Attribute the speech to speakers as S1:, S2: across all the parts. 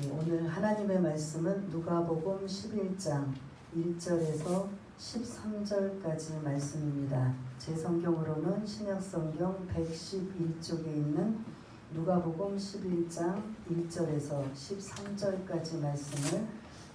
S1: 오늘 하나님의 말씀은 누가복음 11장 1절에서 13절까지 말씀입니다. 제 성경으로는 신약성경 111쪽에 있는 누가복음 11장 1절에서 13절까지 말씀을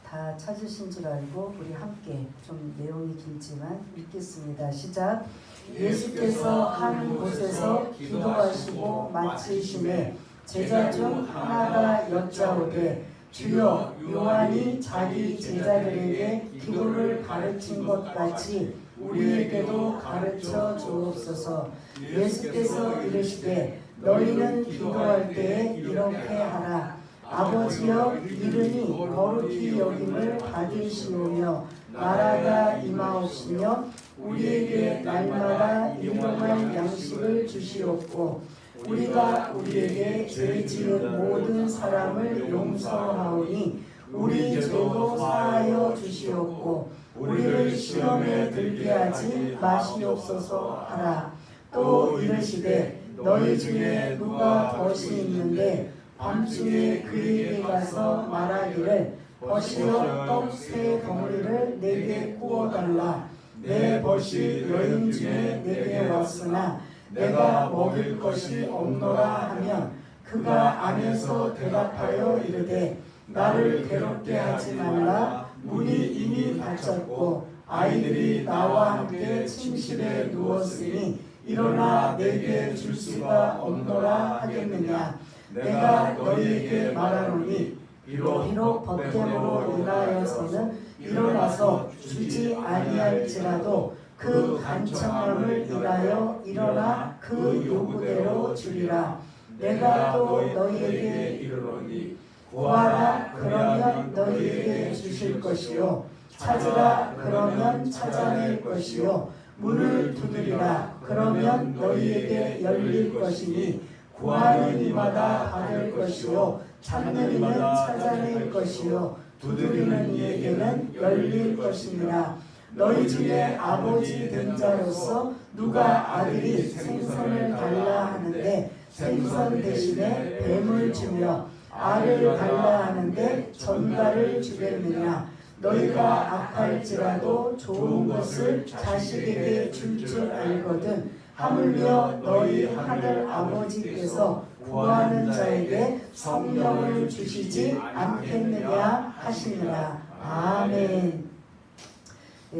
S1: 다 찾으신 줄 알고 우리 함께 좀 내용이 길지만 읽겠습니다. 시작. 예수께서 한 곳에서 기도하시고 마치심에 제자 중 하나가 여짜오되 주여, 요한이 자기 제자들에게 기도를 가르친 것 같이 우리에게도 가르쳐 주옵소서. 예수께서 이르시되 너희는 기도할 때에 이렇게 하라. 아버지여, 이름이 거룩히 여김을 받으시오며 나라가 임하옵시며 우리에게 날마다 일용할 양식을 주시옵고 우리가 우리에게 죄 지은 모든 사람을 용서하오니 우리 죄도 사하여 주시옵고 우리를 시험에 들게 하지 마시옵소서 하라. 또 이르시되 너희 중에 누가 벗이 있는데 밤중에 그에게 가서 말하기를 벗이여 떡 세 덩어리를 내게 구워달라. 내 벗이 여인 중에 내게 왔으나 내가 먹일 것이 없노라 하면 그가 안에서 대답하여 이르되 나를 괴롭게 하지 말라. 문이 이미 닫혔고 아이들이 나와 함께 침실에 누웠으니 일어나 내게 줄 수가 없노라 하겠느냐. 내가 너희에게 말하노니 비록 벗됨으로 인하여서는 일어나서 주지 아니할지라도 그 간청함을 인하여 일어나 그 요구대로 주리라. 내가 또 너희에게 이르노니 구하라 그러면 너희에게 주실 것이요 찾으라 그러면 찾아낼 것이요 문을 두드리라 그러면 너희에게 열릴 것이니 구하는 이마다 받을 것이요 찾는 이는 찾아낼 것이요 두드리는 이에게는 열릴 것이니라. 너희 중에 아버지 된 자로서 누가 아들이 생선을 달라 하는데 생선 대신에 뱀을 주며 알을 달라 하는데 전갈을 주겠느냐. 너희가 악할지라도 좋은 것을 자식에게 줄 줄 알거든 하물며 너희 하늘 아버지께서 구하는 자에게 성령을 주시지 않겠느냐 하시니라. 아멘.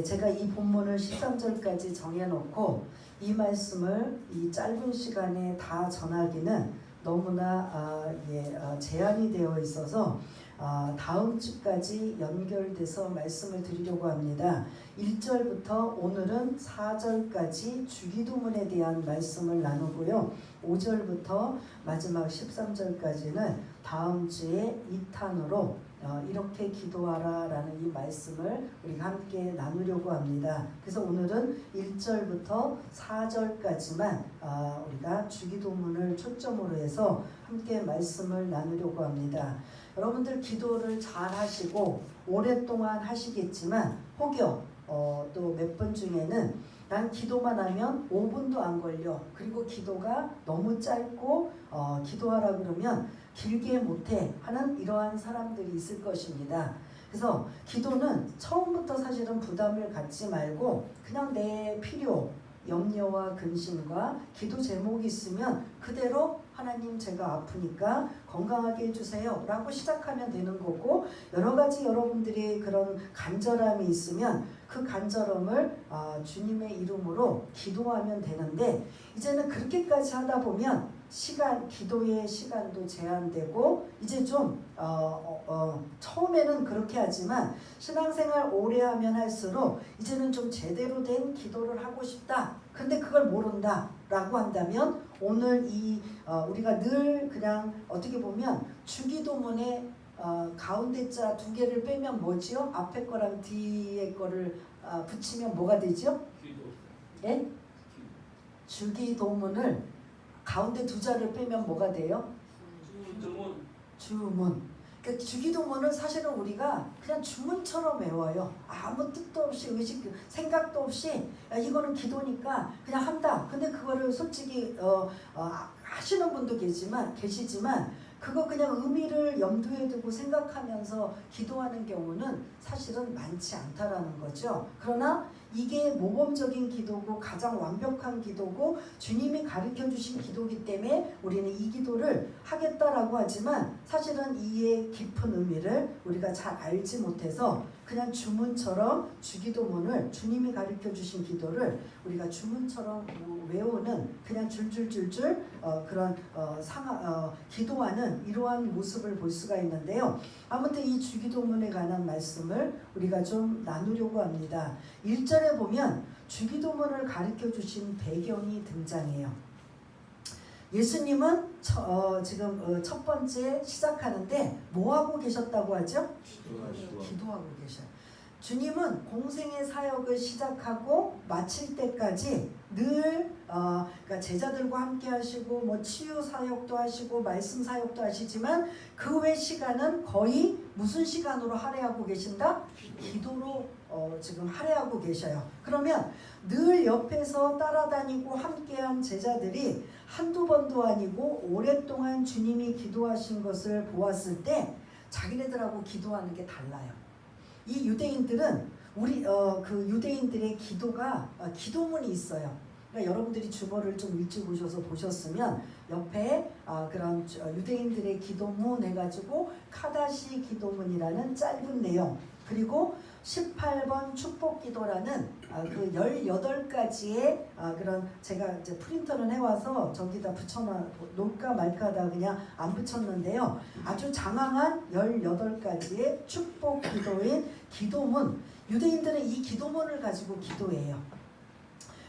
S1: 제가 이 본문을 13절까지 정해놓고 이 말씀을 이 짧은 시간에 다 전하기는 너무나 제한이 되어 있어서 다음 주까지 연결돼서 말씀을 드리려고 합니다. 1절부터 오늘은 4절까지 주기도문에 대한 말씀을 나누고요. 5절부터 마지막 13절까지는 다음 주에 2탄으로 이렇게 기도하라 라는 이 말씀을 우리가 함께 나누려고 합니다. 그래서 오늘은 1절부터 4절까지만 우리가 주기도문을 초점으로 해서 함께 말씀을 나누려고 합니다. 여러분들 기도를 잘 하시고 오랫동안 하시겠지만 혹여 또 몇 번 중에는 난 기도만 하면 5분도 안 걸려. 그리고 기도가 너무 짧고 기도하라 그러면 길게 못해 하는 이러한 사람들이 있을 것입니다. 그래서 기도는 처음부터 사실은 부담을 갖지 말고 그냥 내 필요, 염려와 근심과 기도 제목이 있으면 그대로 하나님 제가 아프니까 건강하게 해주세요 라고 시작하면 되는 거고, 여러 가지 여러분들이 그런 간절함이 있으면 그 간절함을 주님의 이름으로 기도하면 되는데, 이제는 그렇게까지 하다 보면 기도의 시간도 제한되고 이제 좀 처음에는 그렇게 하지만 신앙생활 오래 하면 할수록 이제는 좀 제대로 된 기도를 하고 싶다. 근데 그걸 모른다 라고 한다면 오늘 우리가 늘 그냥 어떻게 보면 주기도문에 가운데 자 2개를 빼면 뭐지요? 앞에 거랑 뒤에 거를 붙이면 뭐가 되죠? 예? 주기도문을 가운데 2자를 빼면 뭐가 돼요? 주문. 그러니까 주기도문을 사실은 우리가 그냥 주문처럼 외워요. 아무 뜻도 없이 생각도 없이 이거는 기도니까 그냥 한다. 근데 그거를 솔직히 하시는 분도 계시지만 그거 그냥 의미를 염두에 두고 생각하면서 기도하는 경우는 사실은 많지 않다라는 거죠. 그러나 이게 모범적인 기도고 가장 완벽한 기도고 주님이 가르쳐 주신 기도이기 때문에 우리는 이 기도를 하겠다라고 하지만 사실은 이의 깊은 의미를 우리가 잘 알지 못해서 그냥 주문처럼 주기도문을 주님이 가르쳐 주신 기도를 우리가 주문처럼 외우는 그냥 줄줄줄줄 기도하는 이러한 모습을 볼 수가 있는데요. 아무튼 이 주기도문에 관한 말씀을 우리가 좀 나누려고 합니다. 1절에 보면 주기도문을 가르쳐 주신 배경이 등장해요. 예수님은 지금 첫 번째 시작하는데 뭐하고 계셨다고 하죠? 기도하고 계셔요. 주님은 공생의 사역을 시작하고 마칠 때까지 늘 그러니까 제자들과 함께 하시고 뭐 치유 사역도 하시고 말씀 사역도 하시지만 그 외 시간은 거의 무슨 시간으로 할애하고 계신다? 기도로 지금 할애하고 계셔요. 그러면 늘 옆에서 따라다니고 함께한 제자들이 한두 번도 아니고 오랫동안 주님이 기도하신 것을 보았을 때 자기네들하고 기도하는 게 달라요. 이 유대인들은 그 유대인들의 기도가 기도문이 있어요. 그러니까 여러분들이 주보를 좀 일찍 오셔서 보셨으면 옆에 그런 유대인들의 기도문 해가지고 카다시 기도문이라는 짧은 내용, 그리고 18번 축복기도라는 그 18가지의 그런 제가 이제 프린터는 해와서 저기다 놓을까 말까 하다 그냥 안 붙였는데요. 아주 장황한 18가지의 축복기도인 기도문. 유대인들은 이 기도문을 가지고 기도해요.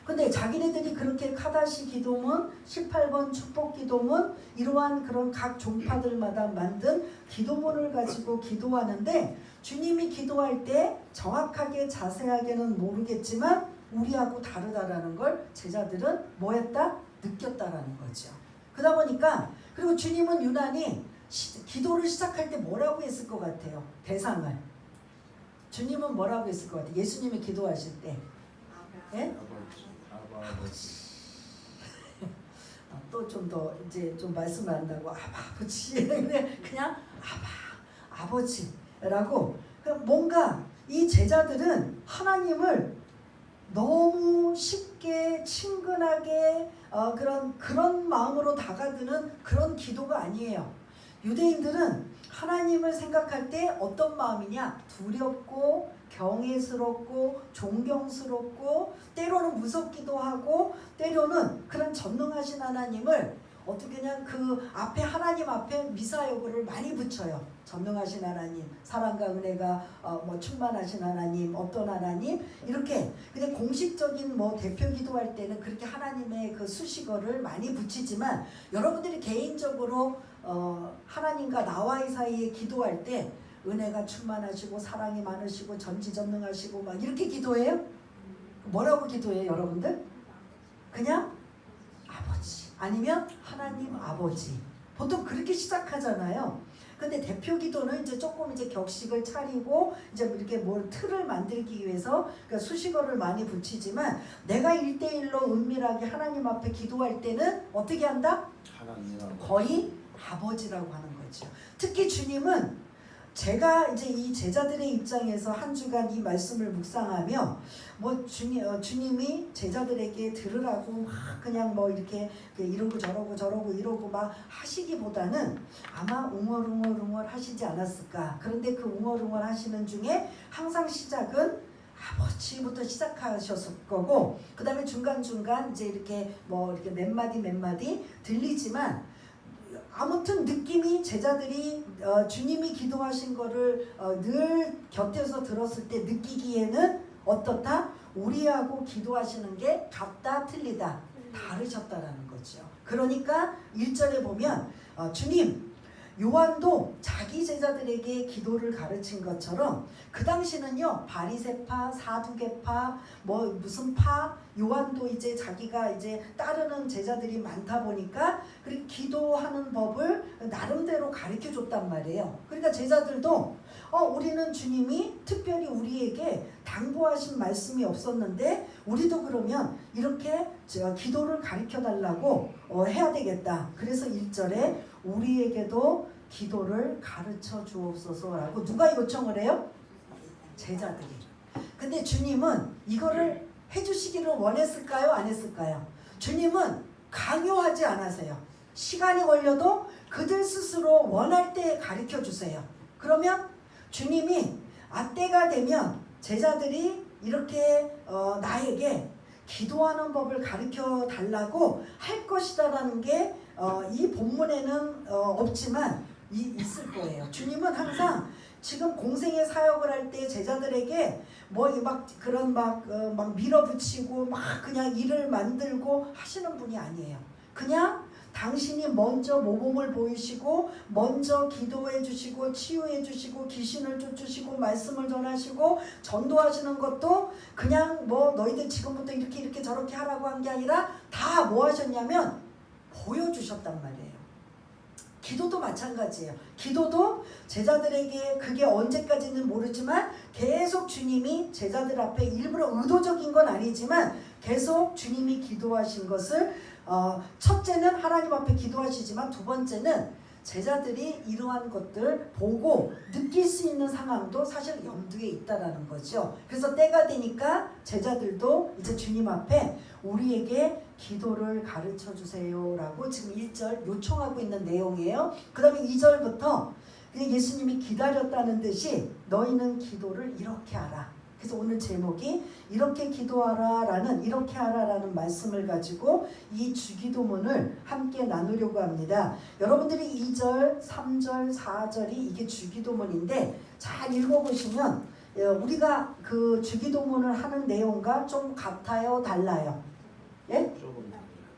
S1: 근데 자기네들이 그렇게 카다시 기도문, 18번 축복 기도문, 이러한 그런 각 종파들마다 만든 기도문을 가지고 기도하는데 주님이 기도할 때 정확하게 자세하게는 모르겠지만 우리하고 다르다라는 걸 제자들은 뭐 했다? 느꼈다라는 거죠. 그러다 보니까 그리고 주님은 유난히 기도를 시작할 때 뭐라고 했을 것 같아요? 대상을. 주님은 뭐라고 했을 것 같아요? 예수님이 기도하실 때. 예? 또 좀 더 이제 좀 말씀을 한다고 아버지 그냥 아버지라고 뭔가 이 제자들은 하나님을 너무 쉽게 친근하게 그런 마음으로 다가드는 그런 기도가 아니에요. 유대인들은 하나님을 생각할 때 어떤 마음이냐? 두렵고 경외스럽고 존경스럽고 때로는 무섭기도 하고 때로는 그런 전능하신 하나님을 어떻게 그냥 그 앞에 하나님 앞에 미사여구를 많이 붙여요. 전능하신 하나님, 사랑과 은혜가 뭐 충만하신 하나님, 어떤 하나님 이렇게. 근데 공식적인 뭐 대표 기도할 때는 그렇게 하나님의 그 수식어를 많이 붙이지만 여러분들이 개인적으로 하나님과 나와의 사이에 기도할 때 은혜가 충만하시고 사랑이 많으시고 전지전능하시고 막 이렇게 기도해요? 뭐라고 기도해요 여러분들? 그냥 아버지 아니면 하나님 아버지 보통 그렇게 시작하잖아요. 근데 대표 기도는 이제 조금 이제 격식을 차리고 이제 이렇게 뭘 틀을 만들기 위해서 그러니까 수식어를 많이 붙이지만 내가 1대1로 은밀하게 하나님 앞에 기도할 때는 어떻게 한다? 거의 아버지라고 하는 거죠. 특히 주님은 제가 이제 이 제자들의 입장에서 한 주간 이 말씀을 묵상하며 뭐 주님이 제자들에게 들으라고 막 그냥 뭐 이렇게 이러고 저러고 이러고 막 하시기보다는 아마 웅얼웅얼 하시지 않았을까. 그런데 그 웅얼웅얼 하시는 중에 항상 시작은 아버지부터 시작하셨을 거고 그 다음에 중간중간 이제 이렇게 뭐 이렇게 몇 마디 들리지만 아무튼 느낌이 제자들이 주님이 기도하신 거를 늘 곁에서 들었을 때 느끼기에는 어떻다? 우리하고 기도하시는 게 같다 틀리다 다르셨다라는 거죠. 그러니까 1절에 보면 주님 요한도 자기 제자들에게 기도를 가르친 것처럼 그 당시는요 바리새파, 사두개파, 뭐 무슨 파 요한도 이제 자기가 이제 따르는 제자들이 많다 보니까 그리고 기도하는 법을 나름대로 가르쳐 줬단 말이에요. 그러니까 제자들도 우리는 주님이 특별히 우리에게 당부하신 말씀이 없었는데 우리도 그러면 이렇게 기도를 가르쳐 달라고 해야 되겠다. 그래서 1절에 우리에게도 기도를 가르쳐 주옵소서라고 누가 요청을 해요? 제자들이. 근데 주님은 이거를 해주시기를 원했을까요? 안 했을까요? 주님은 강요하지 않으세요. 시간이 걸려도 그들 스스로 원할 때 가르쳐 주세요. 그러면 주님이 때가 되면 제자들이 이렇게 나에게 기도하는 법을 가르쳐 달라고 할 것이다라는 게 이 본문에는 없지만 있을 거예요. 주님은 항상 지금 공생의 사역을 할 때 제자들에게 막 밀어붙이고 막 그냥 일을 만들고 하시는 분이 아니에요. 그냥 당신이 먼저 모범을 보이시고 먼저 기도해 주시고 치유해 주시고 귀신을 쫓으시고 말씀을 전하시고 전도하시는 것도 그냥 너희들 지금부터 이렇게 저렇게 하라고 한 게 아니라 다 뭐 하셨냐면 보여주셨단 말이에요. 기도도 마찬가지예요. 기도도 제자들에게 그게 언제까지는 모르지만 계속 주님이 제자들 앞에 일부러 의도적인 건 아니지만 계속 주님이 기도하신 것을 첫째는 하나님 앞에 기도하시지만 두 번째는 제자들이 이러한 것들 보고 느낄 수 있는 상황도 사실 염두에 있다라는 거죠. 그래서 때가 되니까 제자들도 이제 주님 앞에 우리에게 기도를 가르쳐 주세요라고 지금 1절 요청하고 있는 내용이에요. 그 다음에 2절부터 예수님이 기다렸다는 듯이 너희는 기도를 이렇게 하라. 그래서 오늘 제목이 이렇게 기도하라라는 이렇게 하라라는 말씀을 가지고 이 주기도문을 함께 나누려고 합니다. 여러분들이 2절, 3절, 4절이 이게 주기도문인데 잘 읽어보시면 우리가 그 주기도문을 하는 내용과 좀 같아요, 달라요? 예?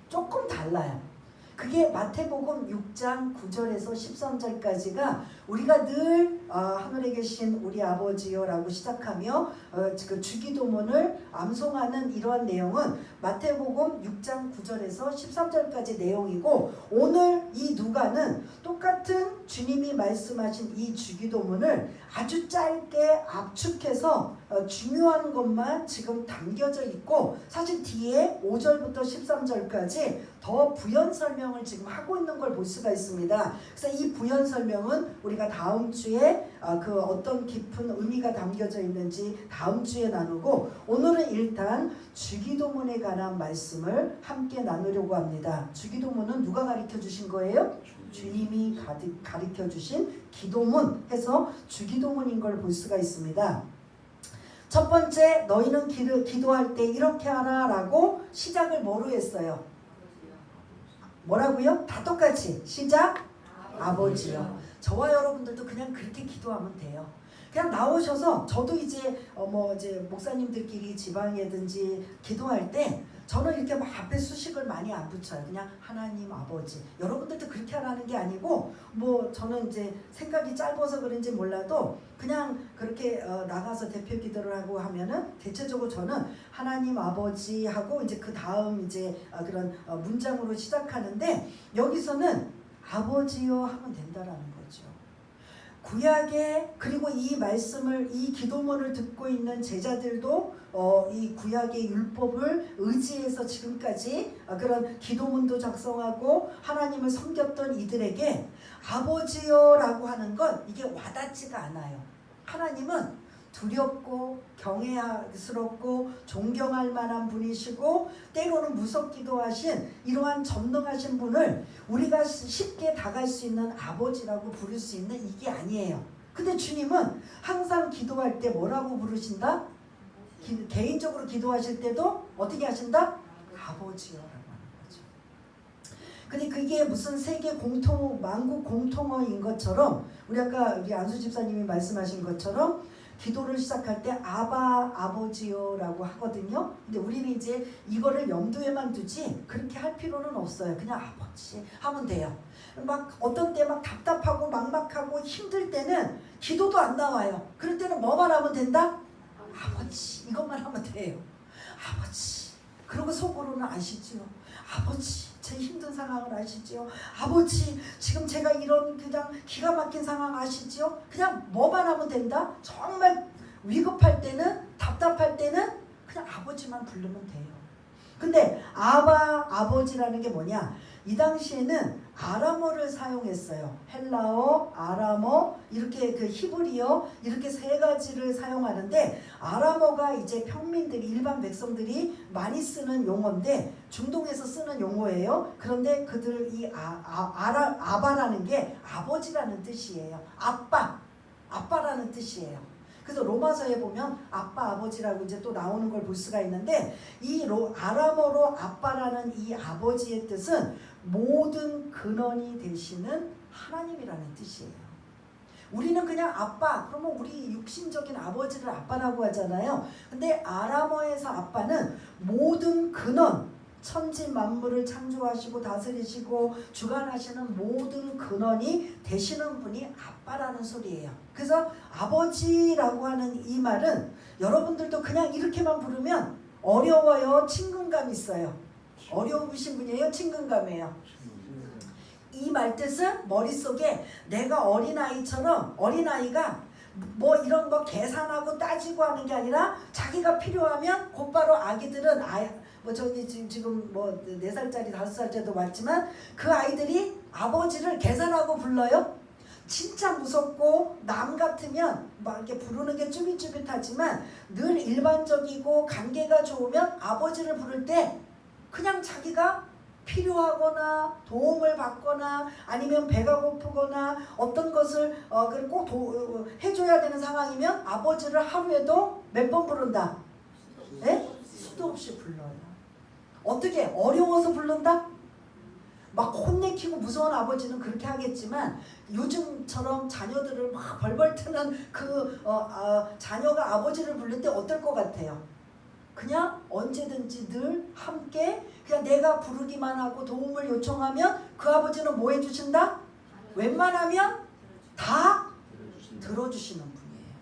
S1: 조금 달라요. 그게 마태복음 6장 9절에서 13절까지가 우리가 늘 하늘에 계신 우리 아버지여라고 시작하며 그 주기도문을 암송하는 이러한 내용은 마태복음 6장 9절에서 13절까지 내용이고 오늘 이 누가는 똑같은 주님이 말씀하신 이 주기도문을 아주 짧게 압축해서 중요한 것만 지금 담겨져 있고 사실 뒤에 5절부터 13절까지 더 부연 설명을 지금 하고 있는 걸 볼 수가 있습니다. 그래서 이 부연 설명은 우리가 다음 주에 그 어떤 깊은 의미가 담겨져 있는지 다음 주에 나누고 오늘은 일단 주기도문에 관한 말씀을 함께 나누려고 합니다. 주기도문은 누가 가르쳐 주신 거예요? 주님이 가르쳐 주신 기도문 해서 주기도문인 걸 볼 수가 있습니다. 첫 번째 너희는 기도할 때 이렇게 하라 라고 시작을 뭐로 했어요? 뭐라고요? 다 똑같이 시작 아버지요. 저와 여러분들도 그냥 그렇게 기도하면 돼요. 그냥 나오셔서 저도 이제 이제 목사님들끼리 지방이든지 기도할 때 저는 이렇게 막 앞에 수식을 많이 안 붙여요. 그냥 하나님 아버지. 여러분들도 그렇게 하라는 게 아니고 저는 이제 생각이 짧아서 그런지 몰라도 그냥 그렇게 나가서 대표 기도를 하고 하면은 대체적으로 저는 하나님 아버지 하고 이제 그 다음 이제 그런 문장으로 시작하는데 여기서는 아버지요 하면 된다라는 거죠. 구약에 그리고 이 말씀을 이 기도문을 듣고 있는 제자들도 이 구약의 율법을 의지해서 지금까지 그런 기도문도 작성하고 하나님을 섬겼던 이들에게 아버지요라고 하는 건 이게 와닿지가 않아요. 하나님은 두렵고 경외스럽고 존경할 만한 분이시고 때로는 무섭기도 하신 이러한 전능하신 분을 우리가 쉽게 다가갈 수 있는 아버지라고 부를 수 있는 이게 아니에요. 근데 주님은 항상 기도할 때 뭐라고 부르신다? 개인적으로 기도하실 때도 어떻게 하신다? 아버지요라고 하는 거죠. 근데 그게 무슨 세계 만국 공통어인 것처럼 우리 아까 우리 안수 집사님이 말씀하신 것처럼 기도를 시작할 때 아버지요라고 하거든요. 근데 우리는 이제 이거를 염두에만 두지 그렇게 할 필요는 없어요. 그냥 아버지 하면 돼요. 막 어떤 때 막 답답하고 막막하고 힘들 때는 기도도 안 나와요. 그럴 때는 뭐만 하면 된다? 아버지 이것만 하면 돼요. 아버지. 그리고 속으로는 아시지요. 아버지, 제 힘든 상황을 아시지요. 아버지, 지금 제가 이런 그냥 기가 막힌 상황 아시지요. 그냥 뭐만 하면 된다. 정말 위급할 때는, 답답할 때는 그냥 아버지만 부르면 돼요. 근데 아버지라는 게 뭐냐? 이 당시에는 아람어를 사용했어요. 헬라어, 아람어, 이렇게 그 히브리어, 이렇게 세 가지를 사용하는데, 아람어가 이제 평민들이, 일반 백성들이 많이 쓰는 용어인데 중동에서 쓰는 용어예요. 그런데 그들 이 아바라는 게 아버지라는 뜻이에요. 아빠라는 뜻이에요. 그래서 로마서에 보면 아빠, 아버지라고 이제 또 나오는 걸 볼 수가 있는데, 이 아람어로 아빠라는 이 아버지의 뜻은 모든 근원이 되시는 하나님이라는 뜻이에요. 우리는 그냥 아빠, 그러면 우리 육신적인 아버지를 아빠라고 하잖아요. 근데 아람어에서 아빠는 모든 근원, 천지 만물을 창조하시고 다스리시고 주관하시는 모든 근원이 되시는 분이 아빠라는 소리예요. 그래서 아버지라고 하는 이 말은 여러분들도 그냥 이렇게만 부르면 어려워요? 친근감 있어요? 어려우신 분이에요? 친근감이에요? 이 말 뜻은 머릿속에 내가 어린아이처럼, 어린아이가 뭐 이런 거 계산하고 따지고 하는 게 아니라 자기가 필요하면 곧바로, 아기들은 뭐 저기 지금 뭐 4살짜리 5살짜리도 왔지만 그 아이들이 아버지를 계산하고 불러요. 진짜 무섭고 남 같으면 막 이렇게 부르는 게 쭈삣쭈삣하지만 늘 일반적이고 관계가 좋으면 아버지를 부를 때 그냥 자기가 필요하거나 도움을 받거나 아니면 배가 고프거나 어떤 것을 꼭 해줘야 되는 상황이면 아버지를 하루에도 몇 번 부른다? 네? 수도 없이 불러요. 어떻게? 어려워서 부른다? 막 혼내키고 무서운 아버지는 그렇게 하겠지만 요즘처럼 자녀들을 막 벌벌 트는 자녀가 아버지를 부를 때 어떨 것 같아요? 그냥 언제든지 늘 함께, 그냥 내가 부르기만 하고 도움을 요청하면 그 아버지는 뭐 해주신다? 웬만하면 다 들어주시는 분이에요.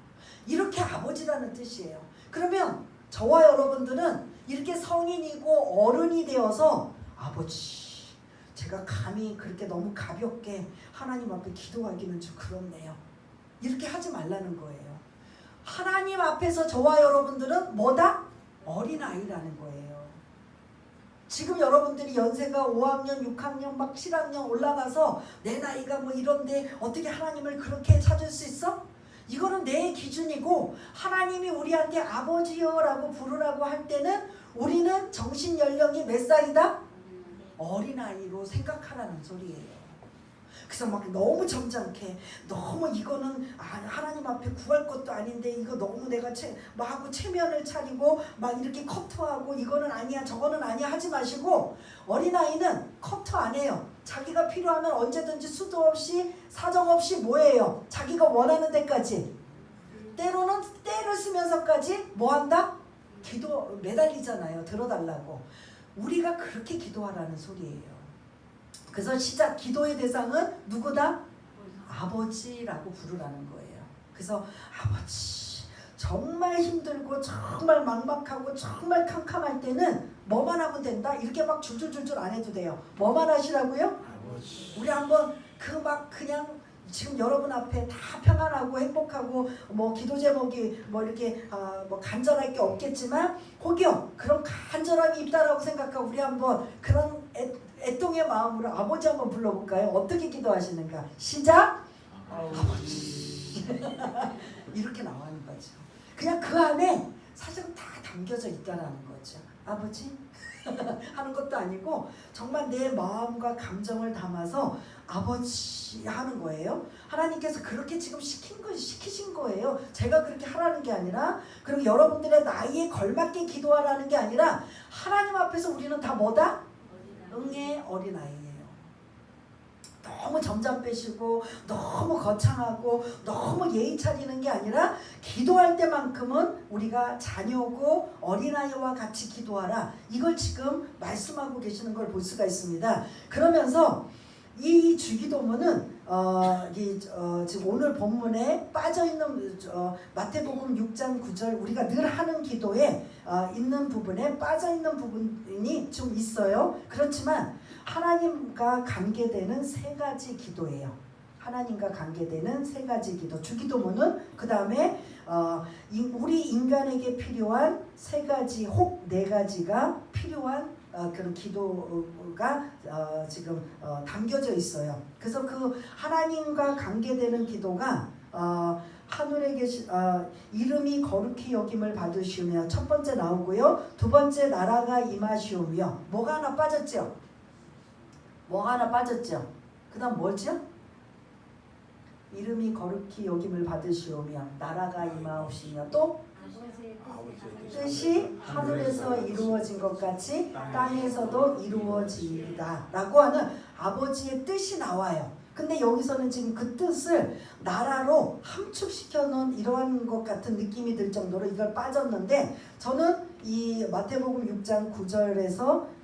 S1: 이렇게 아버지라는 뜻이에요. 그러면 저와 여러분들은 이렇게 성인이고 어른이 되어서 아버지, 제가 감히 그렇게 너무 가볍게 하나님 앞에 기도하기는 좀 그렇네요. 이렇게 하지 말라는 거예요. 하나님 앞에서 저와 여러분들은 뭐다? 어린아이라는 거예요. 지금 여러분들이 연세가 5학년, 6학년, 막 7학년 올라가서 내 나이가 뭐 이런데 어떻게 하나님을 그렇게 찾을 수 있어? 이거는 내 기준이고, 하나님이 우리한테 아버지요 라고 부르라고 할 때는 우리는 정신 연령이 몇 살이다? 어린아이로 생각하라는 소리예요. 그래서 막 너무 점잖게, 너무 이거는 하나님 앞에 구할 것도 아닌데 이거 너무 내가 하고 체면을 차리고 막 이렇게 커트하고 이거는 아니야 저거는 아니야 하지 마시고, 어린아이는 커트 안 해요. 자기가 필요하면 언제든지 수도 없이 사정 없이 뭐예요? 자기가 원하는 데까지, 때로는 때를 쓰면서까지 뭐한다? 기도 매달리잖아요. 들어달라고. 우리가 그렇게 기도하라는 소리예요. 그래서 기도의 대상은 누구다? 아버지라고 부르라는 거예요. 그래서 아버지, 정말 힘들고 정말 막막하고 정말 캄캄할 때는 뭐만 하면 된다? 이렇게 막 줄줄줄줄 안 해도 돼요. 뭐만 하시라고요? 아버지. 우리 한번 그냥 지금 여러분 앞에 다 평안하고 행복하고 뭐 기도 제목이 뭐 이렇게 뭐 간절할 게 없겠지만 혹여 그런 간절함이 있다라고 생각하고 우리 한번 그런 애통의 마음으로 아버지 한번 불러볼까요? 어떻게 기도하시는가? 시작! 아버지. 이렇게 나오는 거죠. 그냥 그 안에 사실은 다 담겨져 있다는 거죠. 아버지 하는 것도 아니고 정말 내 마음과 감정을 담아서 아버지 하는 거예요. 하나님께서 그렇게 지금 시키신 거예요. 제가 그렇게 하라는 게 아니라, 그리고 여러분들의 나이에 걸맞게 기도하라는 게 아니라, 하나님 앞에서 우리는 다 뭐다? 응의 어린아이예요. 너무 점잖 빼시고 너무 거창하고 너무 예의 차리는 게 아니라, 기도할 때만큼은 우리가 자녀고 어린아이와 같이 기도하라. 이걸 지금 말씀하고 계시는 걸 볼 수가 있습니다. 그러면서 이 주기도문은 지금 오늘 본문에 빠져있는 마태복음 6장 9절 우리가 늘 하는 기도에 있는 부분에 빠져있는 부분이 좀 있어요. 그렇지만 하나님과 관계되는 세 가지 기도예요. 하나님과 관계되는 세 가지 기도. 주기도문은 그 다음에 우리 인간에게 필요한 세 가지 혹 네 가지가 필요한 그런 기도가 지금 담겨져 있어요. 그래서 그 하나님과 관계되는 기도가 하늘에 계신 이름이 거룩히 여김을 받으시며 첫 번째 나오고요. 두 번째 나라가 임하시오며 뭐가 하나 빠졌죠? 뭐가 하나 빠졌죠? 그 다음 뭐죠? 이름이 거룩히 여김을 받으시오며 나라가 임하시며 또 뜻이 하늘에서 이루어진 것 같이 땅에서도 이루어지리다 라고 하는 아버지의 뜻이 나와요. 근데 여기서는 지금 그 뜻을 나라로 함축시켜 놓은 이러한 것 같은 느낌이 들 정도로 이걸 빠졌는데 저는 이 마태복음 6장 9절에서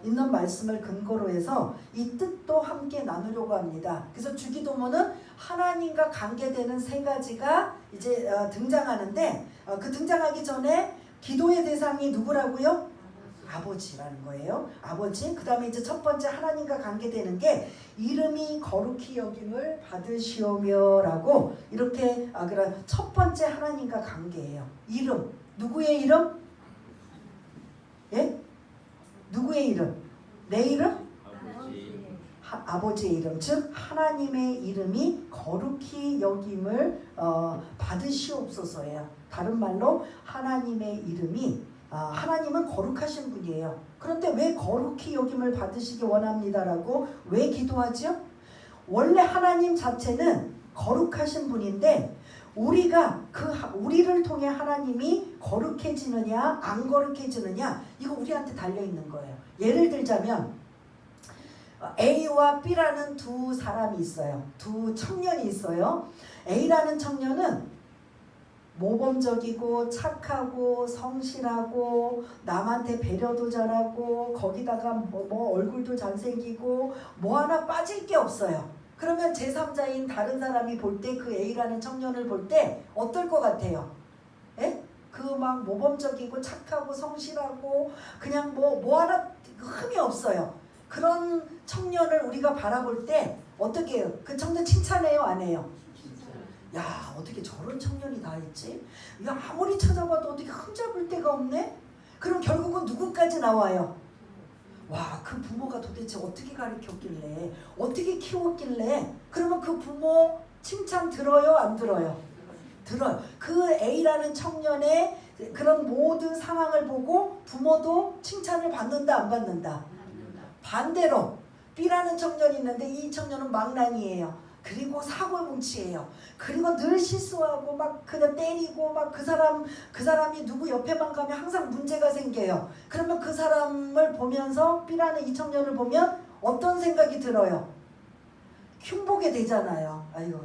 S1: 있는 말씀을 근거로 해서 이 뜻도 함께 나누려고 합니다. 그래서 주기도문은 하나님과 관계되는 세 가지가 이제 등장하는데 그 등장하기 전에 기도의 대상이 누구라고요? 아버지라는 거예요. 아버지. 그 다음에 이제 첫 번째 하나님과 관계되는 게 이름이 거룩히 여김을 받으시오며 라고 이렇게 그런 첫 번째 하나님과 관계예요. 이름. 누구의 이름? 예? 누구의 이름? 내 이름? 아버지의 이름. 즉 하나님의 이름이 거룩히 여김을 받으시옵소서예요. 다른 말로 하나님의 이름이 하나님은 거룩하신 분이에요. 그런데 왜 거룩히 여김을 받으시기 원합니다라고 왜 기도하죠? 원래 하나님 자체는 거룩하신 분인데 우리를 통해 하나님이 거룩해지느냐 안 거룩해지느냐 이거 우리한테 달려있는 거예요. 예를 들자면 A와 B라는 두 사람이 있어요. 두 청년이 있어요. A라는 청년은 모범적이고 착하고 성실하고 남한테 배려도 잘하고 거기다가 뭐 얼굴도 잘생기고 뭐 하나 빠질 게 없어요. 그러면 제3자인 다른 사람이 볼 때 그 A라는 청년을 볼 때 어떨 것 같아요? 예? 그 막 모범적이고 착하고 성실하고 그냥 뭐 하나 흠이 없어요. 그런 청년을 우리가 바라볼 때 어떻게 해요? 그 청년 칭찬해요? 안 해요? 야 어떻게 저런 청년이 다 있지? 야 아무리 찾아봐도 어떻게 흠잡을 데가 없네? 그럼 결국은 누구까지 나와요? 와, 그 부모가 도대체 어떻게 가르쳤길래 어떻게 키웠길래 그러면 그 부모 칭찬 들어요? 안 들어요? 들어요. 그 A라는 청년의 그런 모든 상황을 보고 부모도 칭찬을 받는다 안 받는다? 반대로 B라는 청년이 있는데 이 청년은 망난이에요. 그리고 사고뭉치예요. 그리고 늘 실수하고 막 그냥 때리고 막 그 사람이 누구 옆에만 가면 항상 문제가 생겨요. 그러면 그 사람을 보면서 B라는 이 청년을 보면 어떤 생각이 들어요? 흉보게 되잖아요. 아이고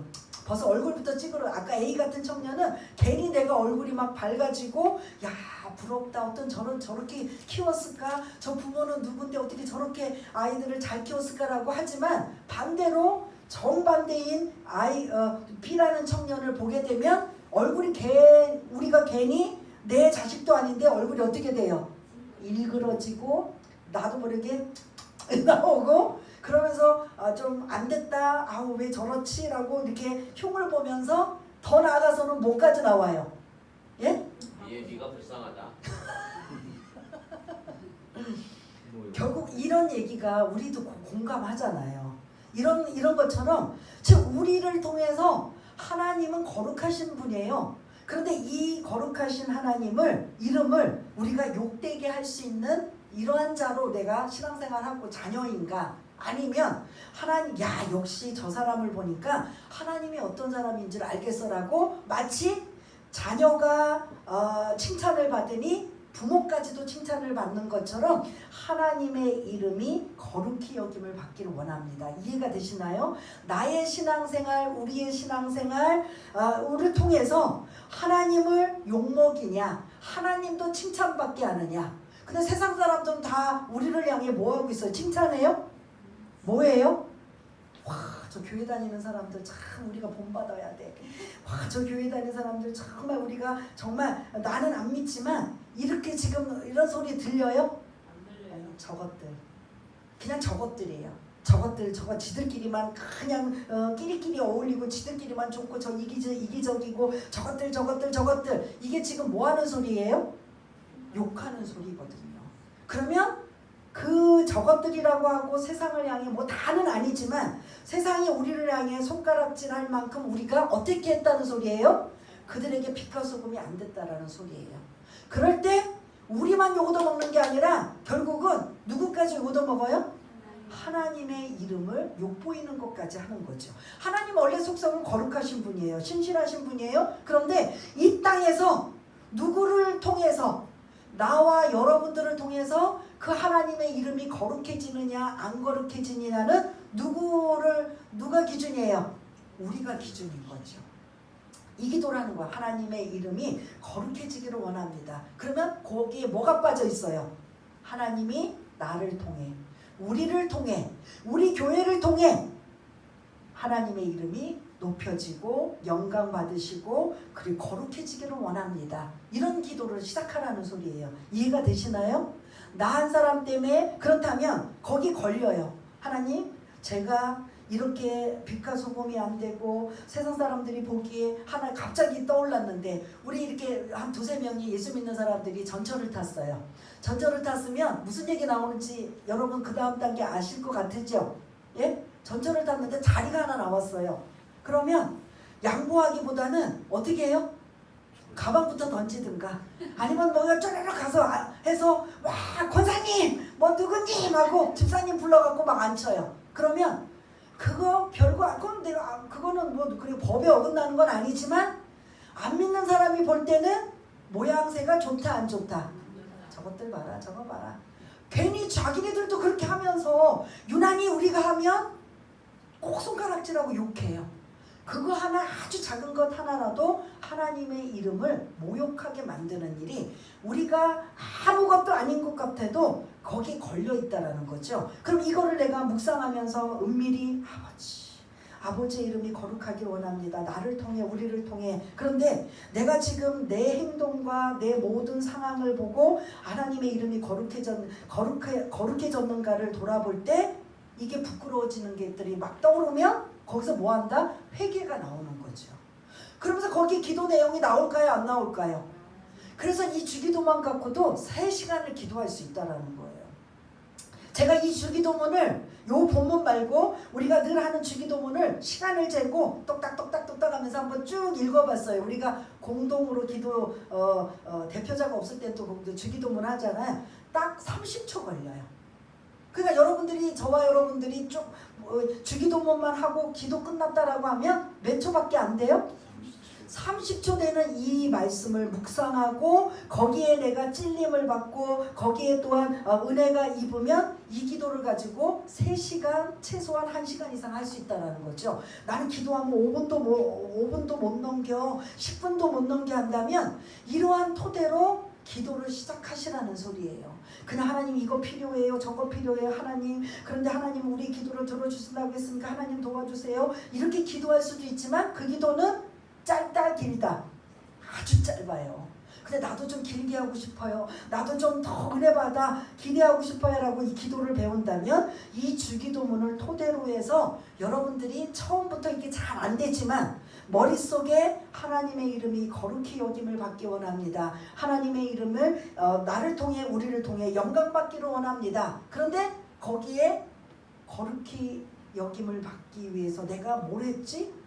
S1: 벌써 얼굴부터 찌그러. 아까 A 같은 청년은 괜히 내가 얼굴이 막 밝아지고 야 부럽다. 어떤 저렇게 키웠을까? 저 부모는 누군데 어떻게 저렇게 아이들을 잘 키웠을까라고 하지만 반대로 정반대인 B라는 청년을 보게 되면 얼굴이 우리가 괜히 내 자식도 아닌데 얼굴이 어떻게 돼요? 일그러지고 나도 모르게 나오고 그러면서 좀 안 됐다. 아우 왜 저렇지? 라고 이렇게 흉을 보면서 더 나아가서는 뭐까지 나와요? 예?
S2: 네가 불쌍하다.
S1: 결국 이런 얘기가 우리도 공감하잖아요. 이런 것처럼 즉 우리를 통해서 하나님은 거룩하신 분이에요. 그런데 이 거룩하신 하나님을 이름을 우리가 욕되게 할 수 있는 이러한 자로 내가 신앙생활하고 자녀인가 아니면 하나님 야 역시 저 사람을 보니까 하나님이 어떤 사람인지를 알겠어라고 마치 자녀가 칭찬을 받으니 부모까지도 칭찬을 받는 것처럼 하나님의 이름이 거룩히 여김을 받기를 원합니다. 이해가 되시나요? 나의 신앙생활, 우리의 신앙생활 를 통해서 하나님을 욕먹이냐 하나님도 칭찬받게 하느냐. 근데 세상 사람들은 다 우리를 향해 뭐하고 있어요? 칭찬해요? 뭐예요? 와 저 교회 다니는 사람들 참 우리가 본받아야 돼. 와, 저 교회 다니는 사람들 정말 우리가 정말 나는 안 믿지만 이렇게 지금 이런 소리 들려요? 아니, 저것들 그냥 저것들이에요. 저것들 저거 지들끼리만 그냥 끼리끼리 어울리고 지들끼리만 좋고 저 이기적이고 저것들 이게 지금 뭐 하는 소리예요? 욕하는 소리거든요. 그러면 그 저것들이라고 하고 세상을 향해 뭐 다는 아니지만 세상이 우리를 향해 손가락질할 만큼 우리가 어떻게 했다는 소리예요? 그들에게 빛과 소금이 안 됐다라는 소리예요. 그럴 때 우리만 욕을 먹는 게 아니라 결국은 누구까지 욕을 먹어요? 하나님의 이름을 욕보이는 것까지 하는 거죠. 하나님 원래 속성은 거룩하신 분이에요. 신실하신 분이에요. 그런데 이 땅에서 누구를 통해서 나와 여러분들을 통해서 그 하나님의 이름이 거룩해지느냐 안 거룩해지느냐는 누가 기준이에요? 우리가 기준인 거죠. 이 기도라는 거야. 하나님의 이름이 거룩해지기를 원합니다. 그러면 거기에 뭐가 빠져 있어요? 하나님이 나를 통해 우리를 통해 우리 교회를 통해 하나님의 이름이 높여지고 영광 받으시고 그리고 거룩해지기를 원합니다. 이런 기도를 시작하라는 소리예요. 이해가 되시나요? 나 한 사람 때문에 그렇다면 거기 걸려요. 하나님 제가 이렇게 빛과 소금이 안 되고 세상 사람들이 보기에 하나 갑자기 떠올랐는데 우리 이렇게 한 두세 명이 예수 믿는 사람들이 전철을 탔어요. 전철을 탔으면 무슨 얘기 나오는지 여러분 그 다음 단계 아실 것 같으죠? 예? 전철을 탔는데 자리가 하나 나왔어요. 그러면 양보하기보다는 어떻게 해요? 가방부터 던지든가 아니면 뭐가 쪼르륵 가서 해서 와 권사님 뭐 누구님 하고 집사님 불러갖고 막 앉혀요. 그러면 그거 별거 그건 내가 그거는 뭐 그리고 법에 어긋나는 건 아니지만 안 믿는 사람이 볼 때는 모양새가 좋다 안 좋다. 저것들 봐라 저거 봐라. 괜히 자기네들도 그렇게 하면서 유난히 우리가 하면 꼭 손가락질하고 욕해요. 그거 하나 아주 작은 것 하나라도 하나님의 이름을 모욕하게 만드는 일이 우리가 아무것도 아닌 것 같아도 거기에 걸려있다라는 거죠. 그럼 이거를 내가 묵상하면서 은밀히 아버지의 이름이 거룩하길 원합니다. 나를 통해 우리를 통해. 그런데 내가 지금 내 행동과 내 모든 상황을 보고 하나님의 이름이 거룩해졌는가를 돌아볼 때 이게 부끄러워지는 것들이 막 떠오르면 거기서 뭐 한다? 회개가 나오는 거죠. 그러면서 거기 기도 내용이 나올까요? 안 나올까요? 그래서 이 주기도만 갖고도 3시간을 기도할 수 있다는 거예요. 제가 이 주기도문을 요 본문 말고 우리가 늘 하는 주기도문을 시간을 재고 똑딱똑딱 하면서 한번 쭉 읽어봤어요. 우리가 공동으로 기도 대표자가 없을 때 또 주기도문 하잖아요. 딱 30초 걸려요. 그러니까 여러분들이 저와 여러분들이 쭉 주기도문만 하고 기도 끝났다라고 하면 몇 초밖에 안 돼요? 30초 되는 이 말씀을 묵상하고 거기에 내가 찔림을 받고 거기에 또한 은혜가 입으면 이 기도를 가지고 3시간 최소한 1시간 이상 할 수 있다는 거죠. 나는 기도하면 5분도 못 넘겨 10분도 못 넘겨 한다면 이러한 토대로 기도를 시작하시라는 소리예요. 그냥 하나님 이거 필요해요 저거 필요해요 하나님 그런데 하나님 우리 기도를 들어주신다고 했으니까 하나님 도와주세요 이렇게 기도할 수도 있지만 그 기도는 짧다 길다 아주 짧아요. 근데 나도 좀 길게 하고 싶어요. 나도 좀 더 은혜 받아 기대하고 싶어요 라고 이 기도를 배운다면 이 주기도문을 토대로 해서 여러분들이 처음부터 이게 잘 안 되지만 머릿속에 하나님의 이름이 거룩히 여김을 받기 원합니다. 하나님의 이름을 나를 통해 우리를 통해 영광 받기를 원합니다. 그런데 거기에 거룩히 여김을 받기 위해서 내가 뭘 했지?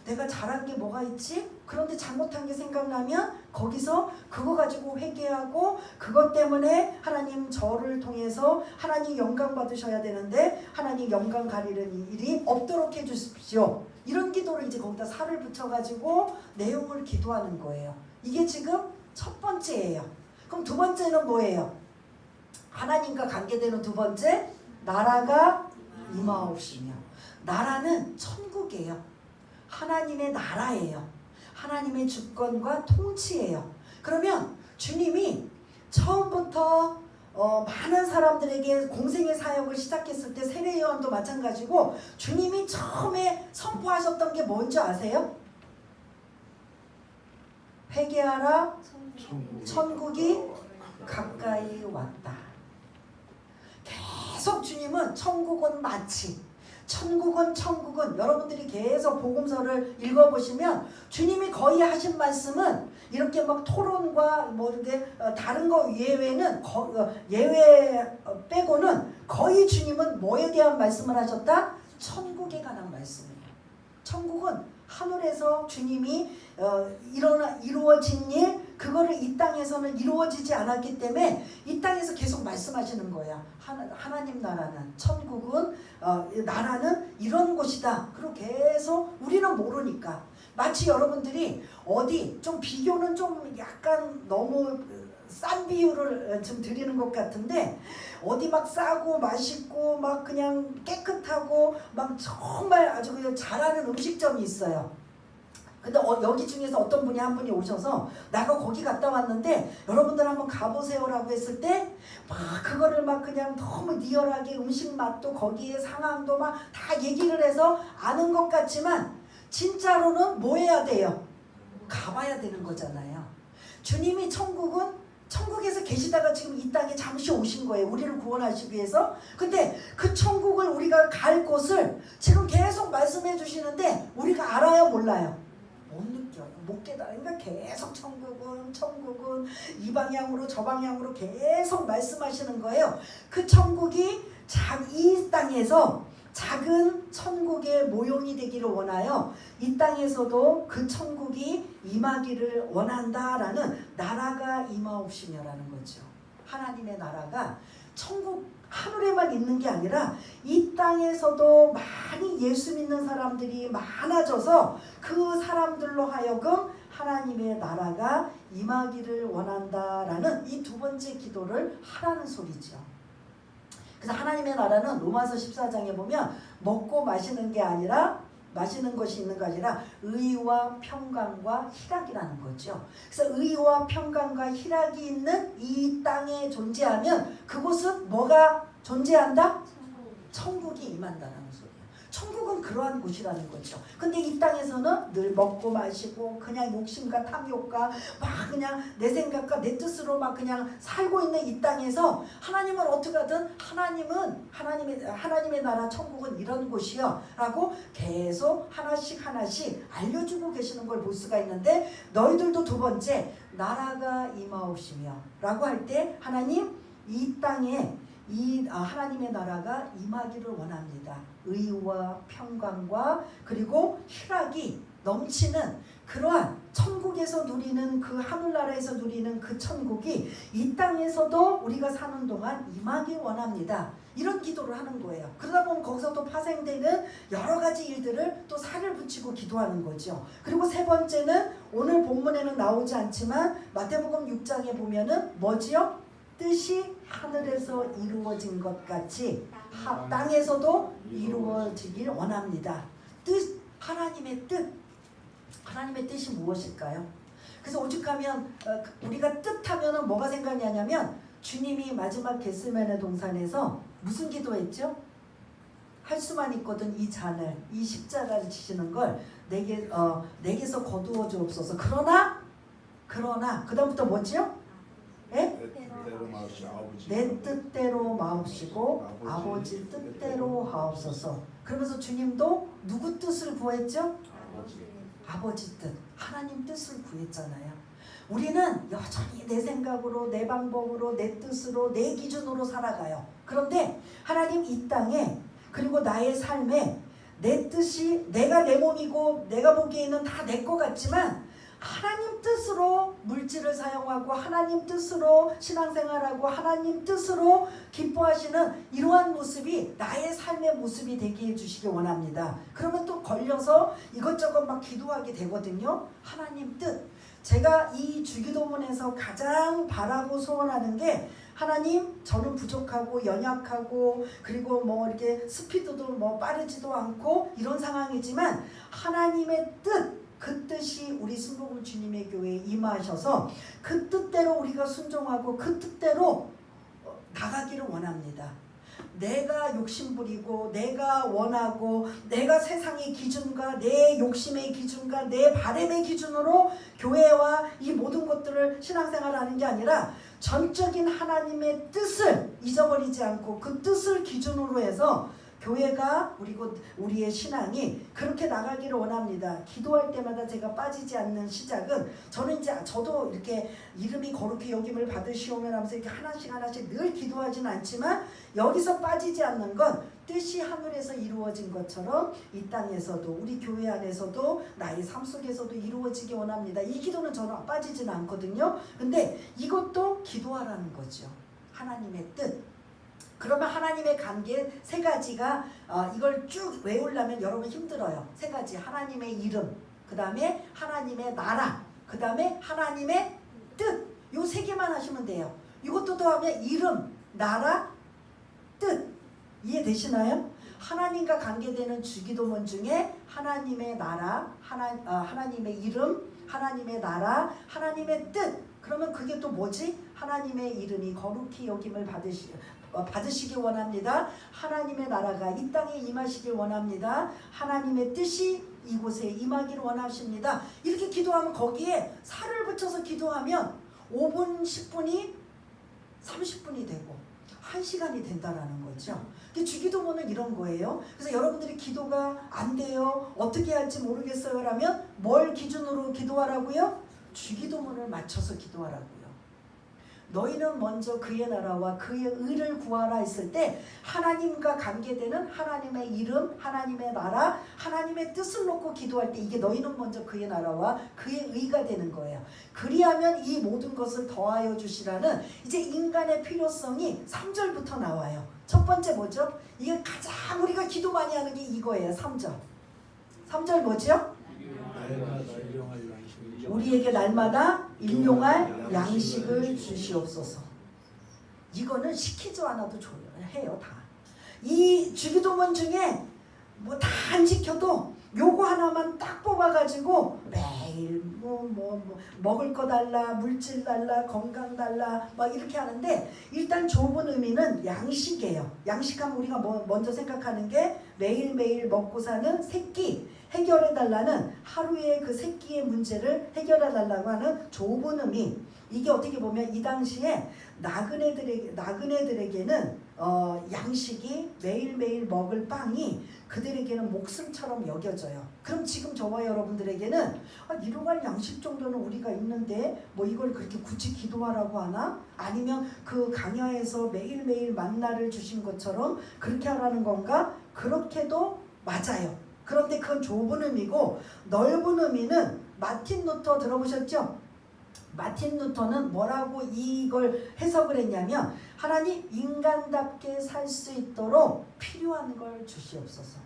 S1: 내가 잘한 게 뭐가 있지? 그런데 잘못한 게 생각나면 거기서 그거 가지고 회개하고 그것 때문에 하나님 저를 통해서 하나님 영광 받으셔야 되는데 하나님 영광 가리는 일이 없도록 해주십시오. 이런 기도를 이제 거기다 살을 붙여가지고 내용을 기도하는 거예요. 이게 지금 첫 번째예요. 그럼 두 번째는 뭐예요? 하나님과 관계되는 두 번째 나라가 임하옵시며. 나라는 천국이에요. 하나님의 나라예요. 하나님의 주권과 통치예요. 그러면 주님이 처음부터 많은 사람들에게 공생의 사역을 시작했을 때 세례요한도 마찬가지고 주님이 처음에 선포하셨던 게 뭔지 아세요? 회개하라, 천국이 가까이 왔다. 계속 주님은 천국은 마치, 천국은 여러분들이 계속 복음서를 읽어보시면 주님이 거의 하신 말씀은 이렇게 막 토론과 뭐 이렇게 다른 거 예외는 예외 빼고는 거의 주님은 뭐에 대한 말씀을 하셨다? 천국에 관한 말씀이에요. 천국은 하늘에서 주님이 이루어진 일, 그거를 이 땅에서는 이루어지지 않았기 때문에 이 땅에서 계속 말씀하시는 거야. 하나님 나라는, 천국은 나라는 이런 곳이다. 그리고 계속 우리는 모르니까 마치 여러분들이 어디 좀 비교는 좀 약간 너무 싼 비유를 좀 드리는 것 같은데 어디 막 싸고 맛있고 막 그냥 깨끗하고 막 정말 아주 그냥 잘하는 음식점이 있어요. 근데 여기 중에서 어떤 분이 한 분이 오셔서 나가 거기 갔다 왔는데 여러분들 한번 가보세요라고 했을 때 막 그거를 막 그냥 너무 리얼하게 음식 맛도 거기에 상황도 막 다 얘기를 해서 아는 것 같지만 진짜로는 뭐 해야 돼요? 가봐야 되는 거잖아요. 주님이 천국에서 계시다가 지금 이 땅에 잠시 오신 거예요. 우리를 구원하시기 위해서. 근데 그 천국을 우리가 갈 곳을 지금 계속 말씀해 주시는데 우리가 알아요? 몰라요? 못 느껴요. 못 깨달아요. 그러니까 계속 천국은 이 방향으로 저 방향으로 계속 말씀하시는 거예요. 그 천국이 이 땅에서 작은 천국의 모형이 되기를 원하여 이 땅에서도 그 천국이 임하기를 원한다라는 나라가 임하옵시며라는 거죠. 하나님의 나라가 천국 하늘에만 있는 게 아니라 이 땅에서도 많이 예수 믿는 사람들이 많아져서 그 사람들로 하여금 하나님의 나라가 임하기를 원한다라는 이 두 번째 기도를 하라는 소리죠. 그래서 하나님의 나라는 로마서 14장에 보면 먹고 마시는 게 아니라 마시는 것이 있는 거 아니라 의와 평강과 희락이라는 거죠. 그래서 의와 평강과 희락이 있는 이 땅에 존재하면 그곳은 뭐가 존재한다? 천국이 임한다는 소리예요. 천국은 그러한 곳이라는 거죠. 근데 이 땅에서는 늘 먹고 마시고 그냥 욕심과 탐욕과 막 그냥 내 생각과 내 뜻으로 막 그냥 살고 있는 이 땅에서 하나님은 어떻게 하든 하나님의 나라 천국은 이런 곳이요 라고 계속 하나씩 알려주고 계시는 걸 볼 수가 있는데 너희들도 두 번째 나라가 임하옵시며 라고 할 때 하나님 이 땅에 하나님의 나라가 임하기를 원합니다. 의와 평강과 그리고 희락이 넘치는 그러한 천국에서 누리는 그 하늘나라에서 누리는 그 천국이 이 땅에서도 우리가 사는 동안 임하기 원합니다. 이런 기도를 하는 거예요. 그러다 보면 거기서 또 파생되는 여러 가지 일들을 또 살을 붙이고 기도하는 거죠. 그리고 세 번째는 오늘 본문에는 나오지 않지만 마태복음 6장에 보면은 뭐지요? 뜻이 하늘에서 이루어진 것 같이 땅에서도 이루어지길 원합니다. 하나님의 뜻이 무엇일까요? 그래서 오죽하면 우리가 뜻하면 뭐가 생각나냐면 주님이 마지막 겟세마네 동산에서 무슨 기도했죠? 할 수만 있거든 이 잔을, 이 십자가를 지시는 걸 내게서 거두어 주옵소서. 그러나 그 다음부터 뭐지요? 내 뜻대로 마옵시고 아버지 뜻대로 하옵소서. 그러면서 주님도 누구 뜻을 구했죠? 아버지 뜻, 하나님 뜻을 구했잖아요. 우리는 여전히 내 생각으로, 내 방법으로, 내 뜻으로, 내 기준으로 살아가요. 그런데 하나님 이 땅에 그리고 나의 삶에 내 뜻이 내가 내 몸이고 내가 보기에는 다 내 것 같지만 하나님 뜻으로 물질을 사용하고 하나님 뜻으로 신앙생활하고 하나님 뜻으로 기뻐하시는 이러한 모습이 나의 삶의 모습이 되게 해주시기 원합니다. 그러면 또 걸려서 이것저것 막 기도하게 되거든요. 하나님 뜻. 제가 이 주기도문에서 가장 바라고 소원하는 게 하나님 저는 부족하고 연약하고 그리고 뭐 이렇게 스피드도 뭐 빠르지도 않고 이런 상황이지만 하나님의 뜻 그 뜻이 우리 순복음 주님의 교회에 임하셔서 그 뜻대로 우리가 순종하고 그 뜻대로 나가기를 원합니다. 내가 욕심부리고 내가 원하고 내가 세상의 기준과 내 욕심의 기준과 내 바람의 기준으로 교회와 이 모든 것들을 신앙생활하는 게 아니라 전적인 하나님의 뜻을 잊어버리지 않고 그 뜻을 기준으로 해서 교회가 그리고 우리의 신앙이 그렇게 나가기를 원합니다. 기도할 때마다 제가 빠지지 않는 시작은 저도 이렇게 이름이 거룩히 여김을 받으시오면 하면서 이렇게 하나씩 늘 기도하지는 않지만 여기서 빠지지 않는 건 뜻이 하늘에서 이루어진 것처럼 이 땅에서도 우리 교회 안에서도 나의 삶 속에서도 이루어지기 원합니다. 이 기도는 저는 빠지지는 않거든요. 근데 이것도 기도하라는 거죠. 하나님의 뜻. 그러면 하나님의 관계 세 가지가 이걸 쭉 외우려면 여러분 힘들어요. 세 가지. 하나님의 이름, 그 다음에 하나님의 나라, 그 다음에 하나님의 뜻. 요 세 개만 하시면 돼요. 이것도 더하면 이름, 나라, 뜻. 이해되시나요? 하나님과 관계되는 주기도문 중에 하나님의 나라, 하나님의 이름, 하나님의 나라, 하나님의 뜻. 그러면 그게 또 뭐지? 하나님의 이름이 거룩히 여김을 받으시기 원합니다. 하나님의 나라가 이 땅에 임하시길 원합니다. 하나님의 뜻이 이곳에 임하기를 원하십니다. 이렇게 기도하면 거기에 살을 붙여서 기도하면 5분, 10분이 30분이 되고 1시간이 된다라는 거죠. 주기도문은 이런 거예요. 그래서 여러분들이 기도가 안 돼요, 어떻게 할지 모르겠어요 라면 뭘 기준으로 기도하라고요? 주기도문을 맞춰서 기도하라고요. 너희는 먼저 그의 나라와 그의 의를 구하라 했을 때 하나님과 관계되는 하나님의 이름, 하나님의 나라, 하나님의 뜻을 놓고 기도할 때 이게 너희는 먼저 그의 나라와 그의 의가 되는 거예요. 그리하면 이 모든 것을 더하여 주시라는 이제 인간의 필요성이 3절부터 나와요. 첫 번째 뭐죠? 이게 가장 우리가 기도 많이 하는 게 이거예요. 3절. 3절 뭐죠? 우리에게 날마다 일용할 양식을 주시옵소서. 이거는 시키지 않아도 해요. 다. 이 주기도문 중에 뭐 다 안 지켜도 요거 하나만 딱 뽑아가지고 매일 먹을 거 달라, 물질 달라, 건강 달라 막 이렇게 하는데 일단 좁은 의미는 양식이에요. 양식하면 우리가 먼저 생각하는 게 매일매일 먹고 사는 새끼 해결해달라는 하루의 그 새끼의 문제를 해결해달라고 하는 좁은 의미. 이게 어떻게 보면 이 당시에 나그네들에게는 양식이 매일매일 먹을 빵이 그들에게는 목숨처럼 여겨져요. 그럼 지금 저와 여러분들에게는 일용할 양식 정도는 우리가 있는데 뭐 이걸 그렇게 굳이 기도하라고 하나? 아니면 그 강야에서 매일매일 만나를 주신 것처럼 그렇게 하라는 건가? 그렇게도 맞아요. 그런데 그건 좁은 의미고 넓은 의미는 마틴 루터 들어보셨죠? 마틴 루터는 뭐라고 이걸 해석을 했냐면 하나님 인간답게 살 수 있도록 필요한 걸 주시옵소서.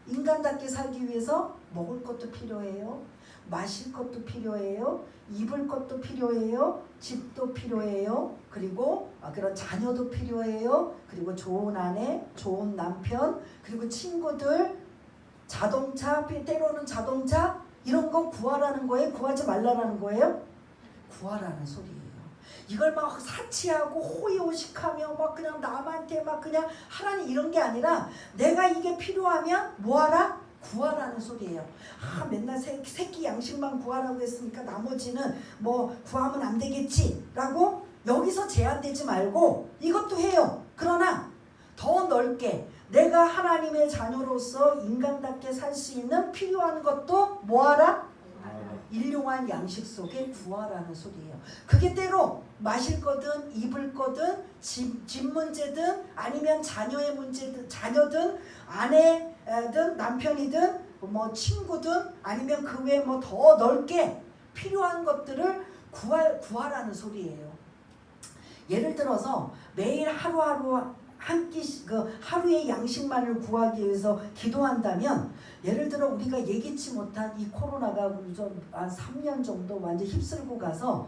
S1: 인간답게 살기 위해서 먹을 것도 필요해요. 마실 것도 필요해요. 입을 것도 필요해요. 집도 필요해요. 그리고 그런 자녀도 필요해요. 그리고 좋은 아내, 좋은 남편, 그리고 친구들, 자동차, 때로는 자동차 이런 거 구하라는 거예요? 구하지 말라는 거예요? 구하라는 소리예요. 이걸 막 사치하고 호의호식하며 막 그냥 남한테 막 그냥 하라는 이런 게 아니라 내가 이게 필요하면 뭐하라? 구하라는 소리예요. 맨날 새끼 양식만 구하라고 했으니까 나머지는 뭐 구하면 안 되겠지 라고 여기서 제한되지 말고 이것도 해요. 그러나 더 넓게 내가 하나님의 자녀로서 인간답게 살 수 있는 필요한 것도 뭐하라? 일용할 양식 속에 구하라는 소리예요. 그게 때로 마실 거든 입을 거든 집 문제든 아니면 자녀의 문제든 자녀든 아내든 남편이든 뭐 친구든 아니면 그 외에 뭐 더 넓게 필요한 것들을 구하라는 소리예요. 예를 들어서 매일 하루하루 한 끼씩 하루의 양식만을 구하기 위해서 기도한다면 예를 들어 우리가 예기치 못한 이 코로나가 한 3년 정도 완전 휩쓸고 가서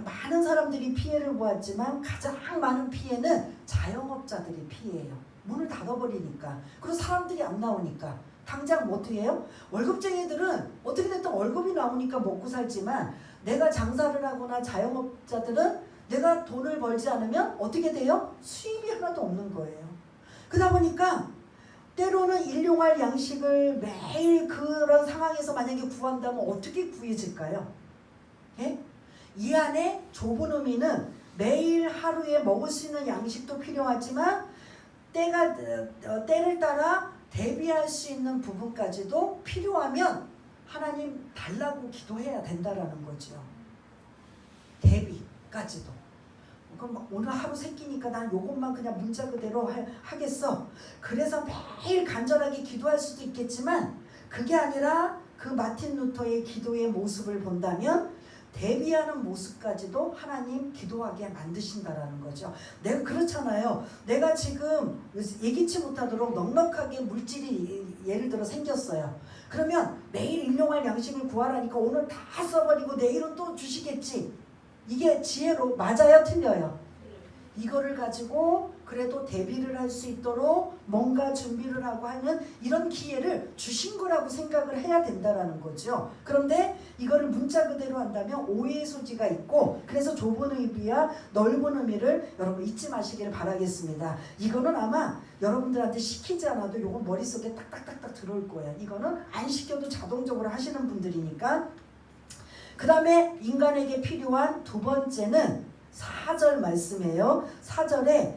S1: 많은 사람들이 피해를 보았지만 가장 많은 피해는 자영업자들이 피해예요. 문을 닫아버리니까. 그리고 사람들이 안 나오니까. 당장 뭐 어떻게 해요? 월급쟁이들은 어떻게 됐든 월급이 나오니까 먹고 살지만 내가 장사를 하거나 자영업자들은 내가 돈을 벌지 않으면 어떻게 돼요? 수입이 하나도 없는 거예요. 그러다 보니까 때로는 일용할 양식을 매일 그런 상황에서 만약에 구한다면 어떻게 구해질까요? 예? 이 안에 좁은 의미는 매일 하루에 먹을 수 있는 양식도 필요하지만 때를 따라 대비할 수 있는 부분까지도 필요하면 하나님 달라고 기도해야 된다라는 거죠. 대비까지도. 그럼 오늘 하루 새끼니까 난 요것만 그냥 문자 그대로 하겠어. 그래서 매일 간절하게 기도할 수도 있겠지만 그게 아니라 그 마틴 루터의 기도의 모습을 본다면 대비하는 모습까지도 하나님 기도하게 만드신다라는 거죠. 내가 그렇잖아요. 내가 지금 예기치 못하도록 넉넉하게 물질이 예를 들어 생겼어요. 그러면 매일 일용할 양식을 구하라니까 오늘 다 써버리고 내일은 또 주시겠지. 이게 지혜로 맞아요? 틀려요? 이거를 가지고 그래도 대비를 할 수 있도록 뭔가 준비를 하고 하는 이런 기회를 주신 거라고 생각을 해야 된다라는 거죠. 그런데 이거를 문자 그대로 한다면 오해의 소지가 있고 그래서 좁은 의미와 넓은 의미를 여러분 잊지 마시기를 바라겠습니다. 이거는 아마 여러분들한테 시키지 않아도 이건 머릿속에 딱딱딱딱 들어올 거예요. 이거는 안 시켜도 자동적으로 하시는 분들이니까. 그 다음에 인간에게 필요한 두 번째는 4절 말씀이에요. 4절에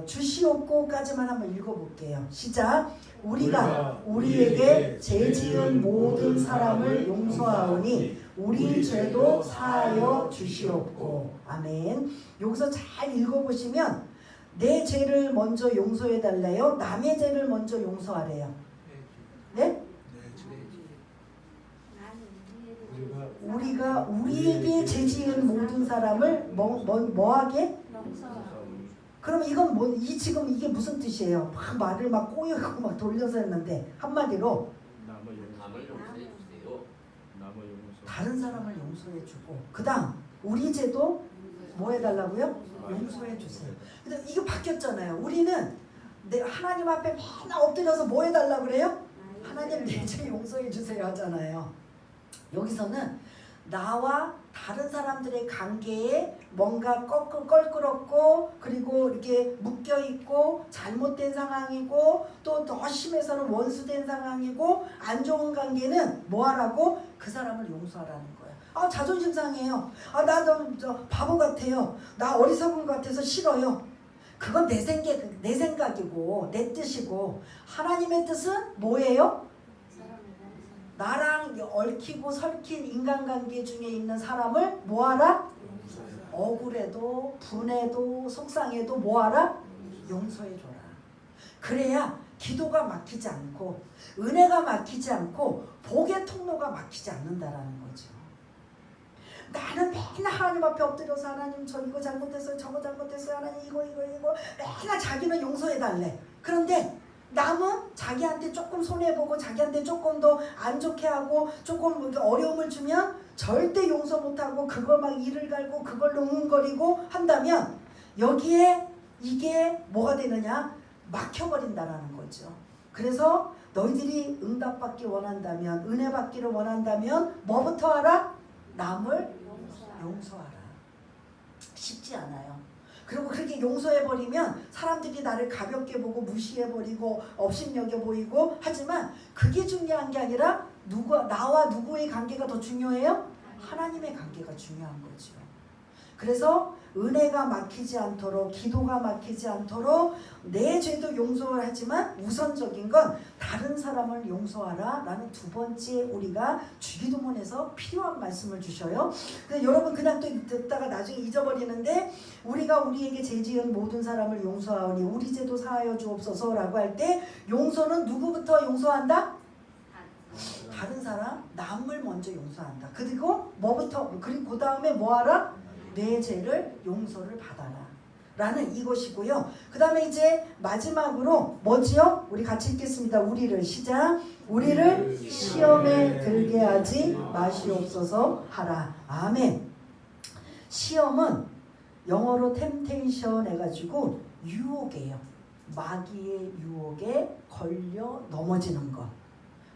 S1: 주시옵고까지만 한번 읽어볼게요. 시작. 우리가 우리에게 죄지은 모든 사람을 용서하오니 우리 죄도 사하여 주시옵고. 아멘. 여기서 잘 읽어보시면 내 죄를 먼저 용서해달래요? 남의 죄를 먼저 용서하래요? 네? 우리가 우리에게 죄지은 모든 사람을 뭐하게? 그럼 이건 지금 이게 무슨 뜻이에요? 막 말을 막 꼬이고 막 돌려서 했는데 한마디로 다른 사람을 용서해주고 그다음 우리 죄도 뭐 해달라고요? 용서해주세요. 근데 이게 바뀌었잖아요. 우리는 하나님 앞에 맨날 엎드려서 뭐 해달라고 그래요? 하나님 내 죄 용서해주세요 하잖아요. 여기서는 나와 다른 사람들의 관계에 뭔가 껄끄럽고 그리고 이렇게 묶여있고 잘못된 상황이고 또 더 심해서는 원수된 상황이고 안 좋은 관계는 뭐하라고? 그 사람을 용서하라는 거예요. 아 자존심 상해요. 아 나 바보 같아요. 나 어리석은 것 같아서 싫어요. 그건 내 생각이고 내 뜻이고 하나님의 뜻은 뭐예요? 나랑 얽히고 설킨 인간관계 중에 있는 사람을 뭐하라? 억울해도 분해도 속상해도 뭐하라? 용서해줘라. 그래야 기도가 막히지 않고 은혜가 막히지 않고 복의 통로가 막히지 않는다라는 거죠. 나는 맨날 하나님 앞에 엎드려서 하나님 저 이거 잘못했어요 저거 잘못했어요 하나님 이거 맨날 자기는 용서해달래. 그런데 남은 자기한테 조금 손해보고 자기한테 조금 더 안 좋게 하고 조금 어려움을 주면 절대 용서 못하고 그거 막 이를 갈고 그걸로 응응거리고 한다면 여기에 이게 뭐가 되느냐? 막혀버린다라는 거죠. 그래서 너희들이 응답받기 원한다면 은혜 받기를 원한다면 뭐부터 하라? 남을 용서하라. 쉽지 않아요. 그리고 그렇게 용서해버리면 사람들이 나를 가볍게 보고 무시해버리고 업신여겨 보이고 하지만 그게 중요한 게 아니라 나와 누구의 관계가 더 중요해요? 하나님의 관계가 중요한 거죠. 그래서 은혜가 막히지 않도록 기도가 막히지 않도록 내 죄도 용서를 하지만 우선적인 건 다른 사람을 용서하라 라는 두 번째 우리가 주기도문에서 필요한 말씀을 주셔요. 근데 여러분 그냥 또 듣다가 나중에 잊어버리는데 우리가 우리에게 죄지은 모든 사람을 용서하오니 우리 죄도 사하여 주옵소서 라고 할 때 용서는 누구부터 용서한다? 다른 사람 남을 먼저 용서한다. 그리고 뭐부터 그리고 그 다음에 뭐하라? 내 죄를 용서를 받아라 라는 이것이고요. 그 다음에 이제 마지막으로 뭐지요? 우리 같이 읽겠습니다. 우리를 시작. 우리를 시험에 들게 하지 마시옵소서 하라. 아멘. 시험은 영어로 템테이션 해가지고 유혹이에요. 마귀의 유혹에 걸려 넘어지는 것.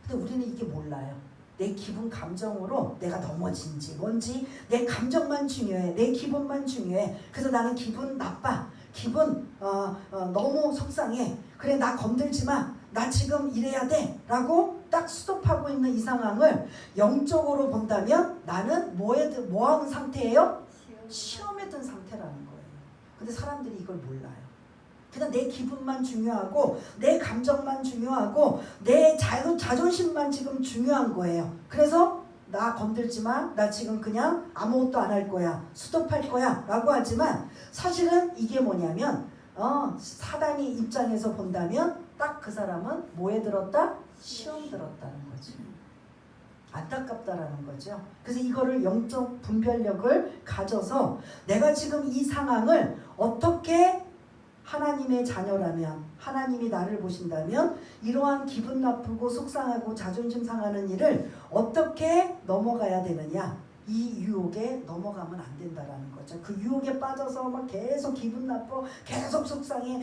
S1: 근데 우리는 이게 몰라요. 내 기분 감정으로 내가 넘어진지 뭔지 내 감정만 중요해. 내 기분만 중요해. 그래서 나는 기분 나빠. 기분 너무 속상해. 그래 나 건들지 마. 나 지금 이래야 돼. 라고 딱 스톱하고 있는 이 상황을 영적으로 본다면 나는 뭐하는 상태예요? 시험에 든 상태라는 거예요. 근데 사람들이 이걸 몰라요. 그냥 내 기분만 중요하고 내 감정만 중요하고 내 자존심만 지금 중요한 거예요. 그래서 나 건들지 마. 나 지금 그냥 아무것도 안 할 거야. 스톱할 거야. 라고 하지만 사실은 이게 뭐냐면 사단이 입장에서 본다면 딱 그 사람은 뭐에 들었다? 시험 들었다는 거죠. 안타깝다라는 거죠. 그래서 이거를 영적 분별력을 가져서 내가 지금 이 상황을 어떻게 하나님의 자녀라면 하나님이 나를 보신다면 이러한 기분 나쁘고 속상하고 자존심 상하는 일을 어떻게 넘어가야 되느냐. 이 유혹에 넘어가면 안 된다라는 거죠. 그 유혹에 빠져서 막 계속 기분 나빠, 계속 속상해,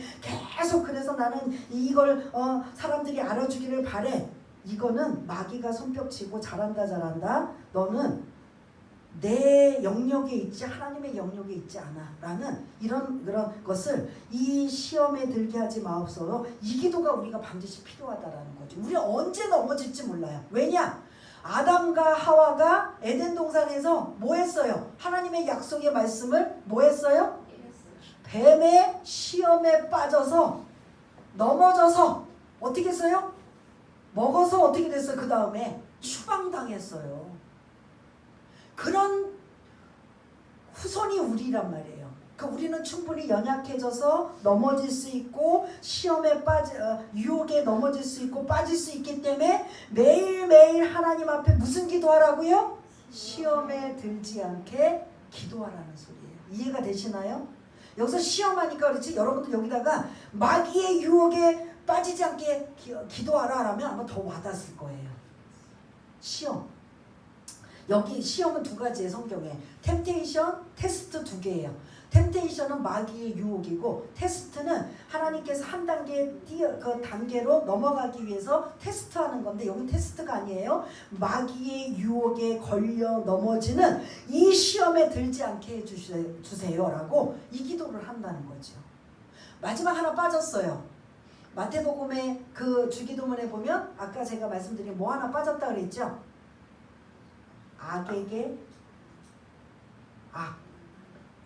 S1: 계속 그래서 나는 이걸 사람들이 알아주기를 바래. 이거는 마귀가 손뼉치고 잘한다. 너는 내 영역에 있지 하나님의 영역에 있지 않아 라는 그런 것을 이 시험에 들게 하지 마옵소서. 이 기도가 우리가 반드시 필요하다라는 거죠. 우리 언제 넘어질지 몰라요. 왜냐? 아담과 하와가 에덴 동산에서 뭐 했어요? 하나님의 약속의 말씀을 뭐 했어요? 뱀의 시험에 빠져서 넘어져서 어떻게 했어요? 먹어서 어떻게 됐어요? 그 다음에 추방당했어요. 그런 후손이 우리란 말이에요. 우리는 충분히 연약해져서 넘어질 수 있고 시험에 유혹에 넘어질 수 있고 빠질 수 있기 때문에 매일매일 하나님 앞에 무슨 기도하라고요? 시험에 들지 않게 기도하라는 소리예요. 이해가 되시나요? 여기서 시험하니까 그렇지 여러분들 여기다가 마귀의 유혹에 빠지지 않게 기도하라 라면 아마 더 와닿았을 거예요. 시험. 여기 시험은 두 가지예요. 성경에. 템테이션, 테스트 두 개예요. 템테이션은 마귀의 유혹이고 테스트는 하나님께서 한 단계 그 단계로 넘어가기 위해서 테스트하는 건데 여기 테스트가 아니에요. 마귀의 유혹에 걸려 넘어지는 이 시험에 들지 않게 해주세요라고 이 기도를 한다는 거죠. 마지막 하나 빠졌어요. 마태복음의 그 주기도문에 보면 아까 제가 말씀드린 뭐 하나 빠졌다 그랬죠? 악에게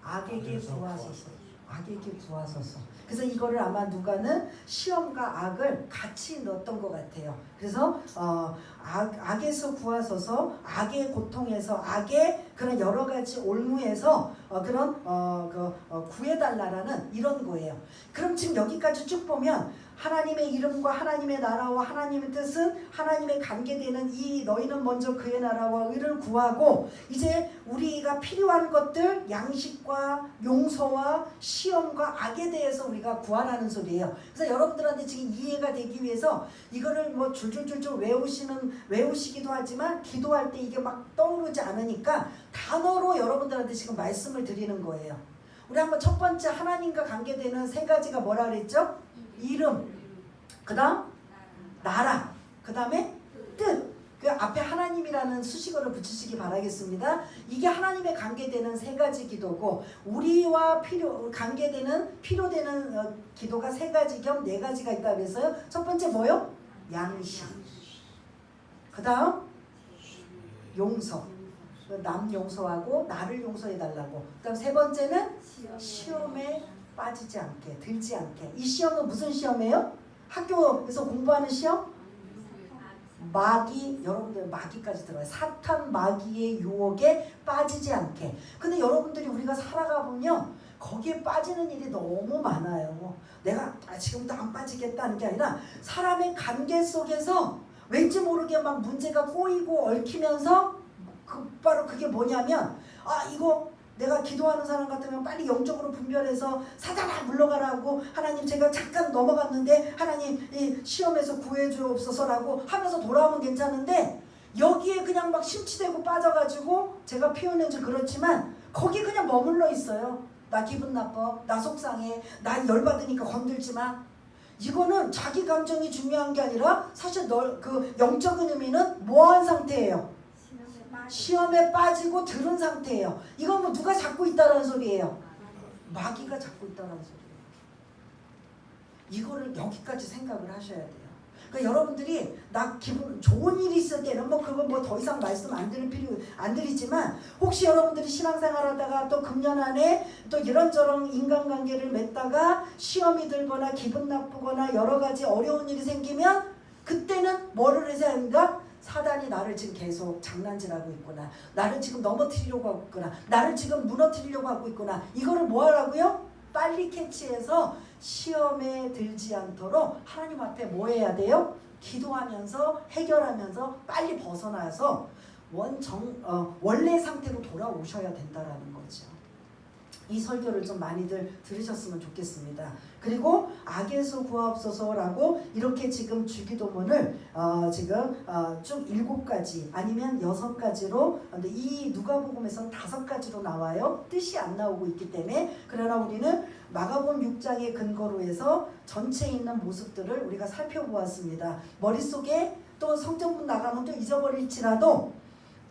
S1: 악에게 구하소서. 악에게 구하소서. 그래서 이거를 아마 누가는 시험과 악을 같이 넣었던 것 같아요. 그래서 악에서 구하소서, 악의 고통에서, 악의 그런 여러 가지 올무에서 구해달라라는 이런 거예요. 그럼 지금 여기까지 쭉 보면 하나님의 이름과 하나님의 나라와 하나님의 뜻은 하나님의 관계되는 이 너희는 먼저 그의 나라와 의를 구하고 이제 우리가 필요한 것들 양식과 용서와 시험과 악에 대해서 우리가 구하라는 소리예요. 그래서 여러분들한테 지금 이해가 되기 위해서 이거를 뭐 줄줄줄줄 외우시기도 하지만 기도할 때 이게 막 떠오르지 않으니까 단어로 여러분들한테 지금 말씀을 드리는 거예요. 우리 한번 첫 번째 하나님과 관계되는 세 가지가 뭐라 그랬죠? 이름, 그 다음 나라, 그 다음에 뜻. 그 앞에 하나님이라는 수식어를 붙이시기 바라겠습니다. 이게 하나님의 관계되는 세 가지 기도고 우리와 관계되는 필요되는 기도가 세 가지 겸 네 가지가 있다 그래서요. 첫 번째 뭐요? 양식. 그 다음 용서. 남 용서하고 나를 용서해달라고. 그 다음 세 번째는 시험에 빠지지 않게, 들지 않게. 이 시험은 무슨 시험이에요? 학교에서 공부하는 시험? 마귀, 여러분들 마귀까지 들어요. 사탄 마귀의 유혹에 빠지지 않게. 근데 여러분들이 우리가 살아가 보면 거기에 빠지는 일이 너무 많아요. 내가 지금도 안 빠지겠다는 게 아니라 사람의 관계 속에서 왠지 모르게 막 문제가 꼬이고 얽히면서 바로 그게 뭐냐면 이거 내가 기도하는 사람 같으면 빨리 영적으로 분별해서 사단아 물러가라고 하나님 제가 잠깐 넘어갔는데 하나님 이 시험에서 구해주옵소서라고 하면서 돌아오면 괜찮은데 여기에 그냥 막 심취되고 빠져가지고 제가 표현해서 그렇지만 거기 그냥 머물러 있어요. 나 기분 나빠, 나 속상해, 나 열받으니까 건들지 마. 이거는 자기 감정이 중요한 게 아니라 사실 그 영적인 의미는 뭐한 상태예요? 시험에 빠지고 들은 상태예요. 이건 뭐 누가 잡고 있다는 소리예요? 마귀가 잡고 있다는 소리예요. 이거를 여기까지 생각을 하셔야 돼요. 그러니까 여러분들이 나 기분 좋은 일이 있을 때는 뭐 그건 뭐 더 이상 말씀 안 드리지만 혹시 여러분들이 신앙생활하다가 또 금년 안에 또 이런저런 인간관계를 맺다가 시험이 들거나 기분 나쁘거나 여러 가지 어려운 일이 생기면 그때는 뭐를 해야 합니까? 사단이 나를 지금 계속 장난질하고 있구나. 나를 지금 넘어뜨리려고 하고 있구나. 나를 지금 무너뜨리려고 하고 있구나. 이거를 뭐 하라고요? 빨리 캐치해서 시험에 들지 않도록 하나님 앞에 뭐 해야 돼요? 기도하면서 해결하면서 빨리 벗어나서 원래 상태로 돌아오셔야 된다라는 거죠. 이 설교를 좀 많이들 들으셨으면 좋겠습니다. 그리고 악에서 구하옵소서라고 이렇게 지금 주기도문을 지금 쭉 7가지 아니면 6가지로, 근데 이 누가복음에서는 5가지로 나와요. 뜻이 안 나오고 있기 때문에. 그러나 우리는 마가복음 6장의 근거로 해서 전체에 있는 모습들을 우리가 살펴보았습니다. 머릿속에 또 성경문 나가면 또 잊어버릴지라도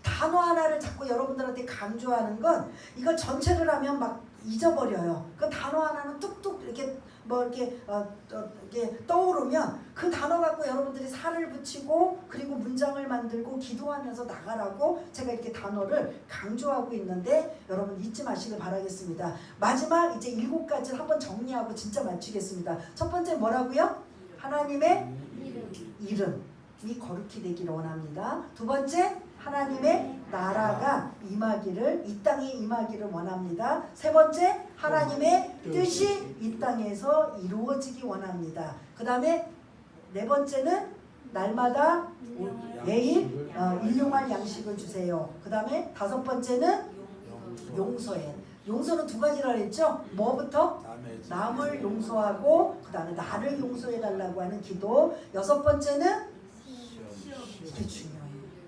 S1: 단어 하나를 자꾸 여러분들한테 강조하는 건 이거 전체를 하면 막 잊어버려요. 그 단어 하나는 뚝뚝 이렇게 이렇게 떠오르면 그 단어 갖고 여러분들이 살을 붙이고 그리고 문장을 만들고 기도하면서 나가라고 제가 이렇게 단어를 강조하고 있는데 여러분 잊지 마시길 바라겠습니다. 마지막 이제 7가지를 한번 정리하고 진짜 마치겠습니다. 첫 번째 뭐라고요? 하나님의 이름이 거룩히 되기를 원합니다. 두 번째, 하나님의 나라가 임하기를, 이 땅에 임하기를 원합니다. 세 번째, 하나님의 뜻이 이 땅에서 이루어지기 원합니다. 그 다음에 네 번째는 날마다 매일 일용할 양식을 주세요. 그 다음에 5번째는 용서해. 용서는 2가지라 그랬죠? 뭐부터? 남을 용서하고 그 다음에 나를 용서해달라고 하는 기도. 6번째는 이게 중요해요.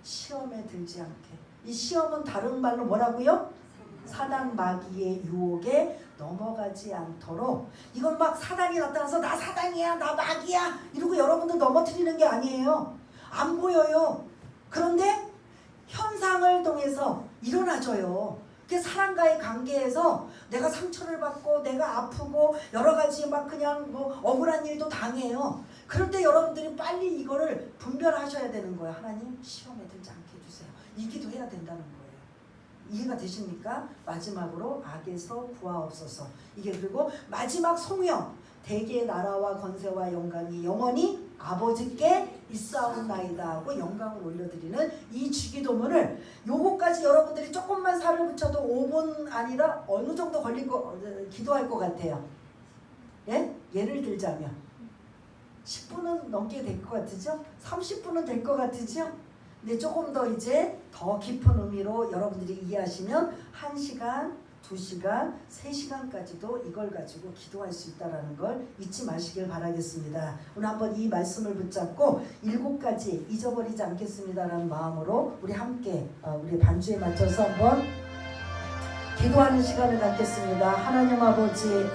S1: 시험에 들지 않게. 이 시험은 다른 말로 뭐라고요? 사단 마귀의 유혹에 넘어가지 않도록. 이건 막 사단이 나타나서 나 사단이야, 나 마귀야 이러고 여러분들 넘어뜨리는 게 아니에요. 안 보여요. 그런데 현상을 통해서 일어나져요. 사람과의 관계에서 내가 상처를 받고 내가 아프고 여러 가지 막 그냥 뭐 억울한 일도 당해요. 그럴 때 여러분들이 빨리 이거를 분별하셔야 되는 거예요. 하나님 시험에 들지 않게 해주세요. 이 기도해야 된다는 거예요. 이해가 되십니까? 마지막으로 악에서 구하옵소서. 이게 그리고 마지막 송영, 대개의 나라와 건세와 영광이 영원히 아버지께 있사옵나이다 하고 영광을 올려드리는 이 주기도문을 요거까지 여러분들이 조금만 살을 붙여도 5분 아니라 어느 정도 기도할 것 같아요. 예? 예를 들자면 10분은 넘게 될 것 같으죠? 30분은 될 것 같으죠? 근데 조금 더 이제 더 깊은 의미로 여러분들이 이해하시면 1시간, 2시간, 3시간까지도 이걸 가지고 기도할 수 있다는 걸 잊지 마시길 바라겠습니다. 오늘 한번 이 말씀을 붙잡고 7가지 잊어버리지 않겠습니다라는 마음으로 우리 함께 우리 반주에 맞춰서 한번 기도하는 시간을 갖겠습니다. 하나님 아버지,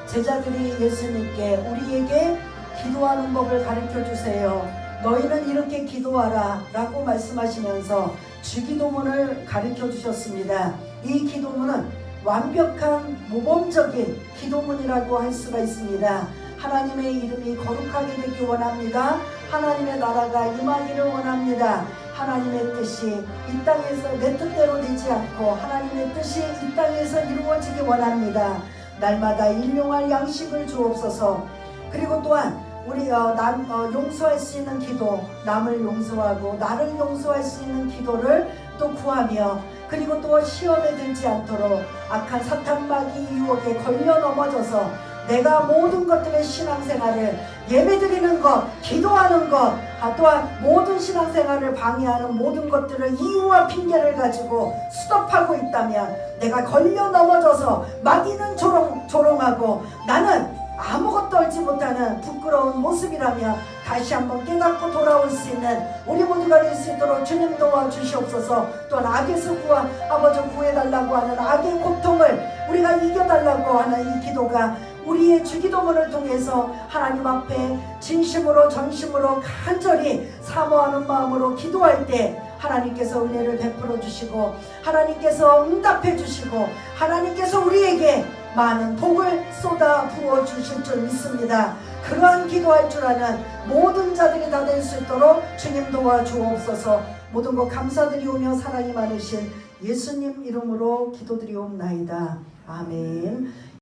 S1: 제자들이 예수님께 우리에게 기도하는 법을 가르쳐 주세요. 너희는 이렇게 기도하라 라고 말씀하시면서 주기도문을 가르쳐 주셨습니다. 이 기도문은 완벽한 모범적인 기도문이라고 할 수가 있습니다. 하나님의 이름이 거룩하게 되기 원합니다. 하나님의 나라가 임하기를 원합니다. 하나님의 뜻이 이 땅에서 내 뜻대로 되지 않고 하나님의 뜻이 이 땅에서 이루어지기 원합니다. 날마다 일용할 양식을 주옵소서. 그리고 또한 우리 용서할 수 있는 기도, 남을 용서하고 나를 용서할 수 있는 기도를 또 구하며, 그리고 또 시험에 들지 않도록 악한 사탄 마귀 유혹에 걸려 넘어져서 내가 모든 것들의 신앙생활을 예배드리는 것, 기도하는 것, 또한 모든 신앙생활을 방해하는 모든 것들을 이유와 핑계를 가지고 수습하고 있다면 내가 걸려 넘어져서 마귀는 조롱하고 나는 아무것도 알지 못하는 부끄러운 모습이라며 다시 한번 깨닫고 돌아올 수 있는 우리 모두가 될 수 있도록 주님 도와주시옵소서. 또한 악에서 아버지 구해달라고 하는 악의 고통을 우리가 이겨달라고 하는 이 기도가 우리의 주기도문을 통해서 하나님 앞에 진심으로 전심으로 간절히 사모하는 마음으로 기도할 때 하나님께서 은혜를 베풀어 주시고 하나님께서 응답해 주시고 하나님께서 우리에게 많은 복을 쏟아 부어 주실 줄 믿습니다. 그러한 기도할 줄 아는 모든 자들이 다 될 수 있도록 주님 도와주옵소서. 모든 것 감사드리오며 사랑이 많으신 예수님 이름으로 기도드리옵나이다. 아멘.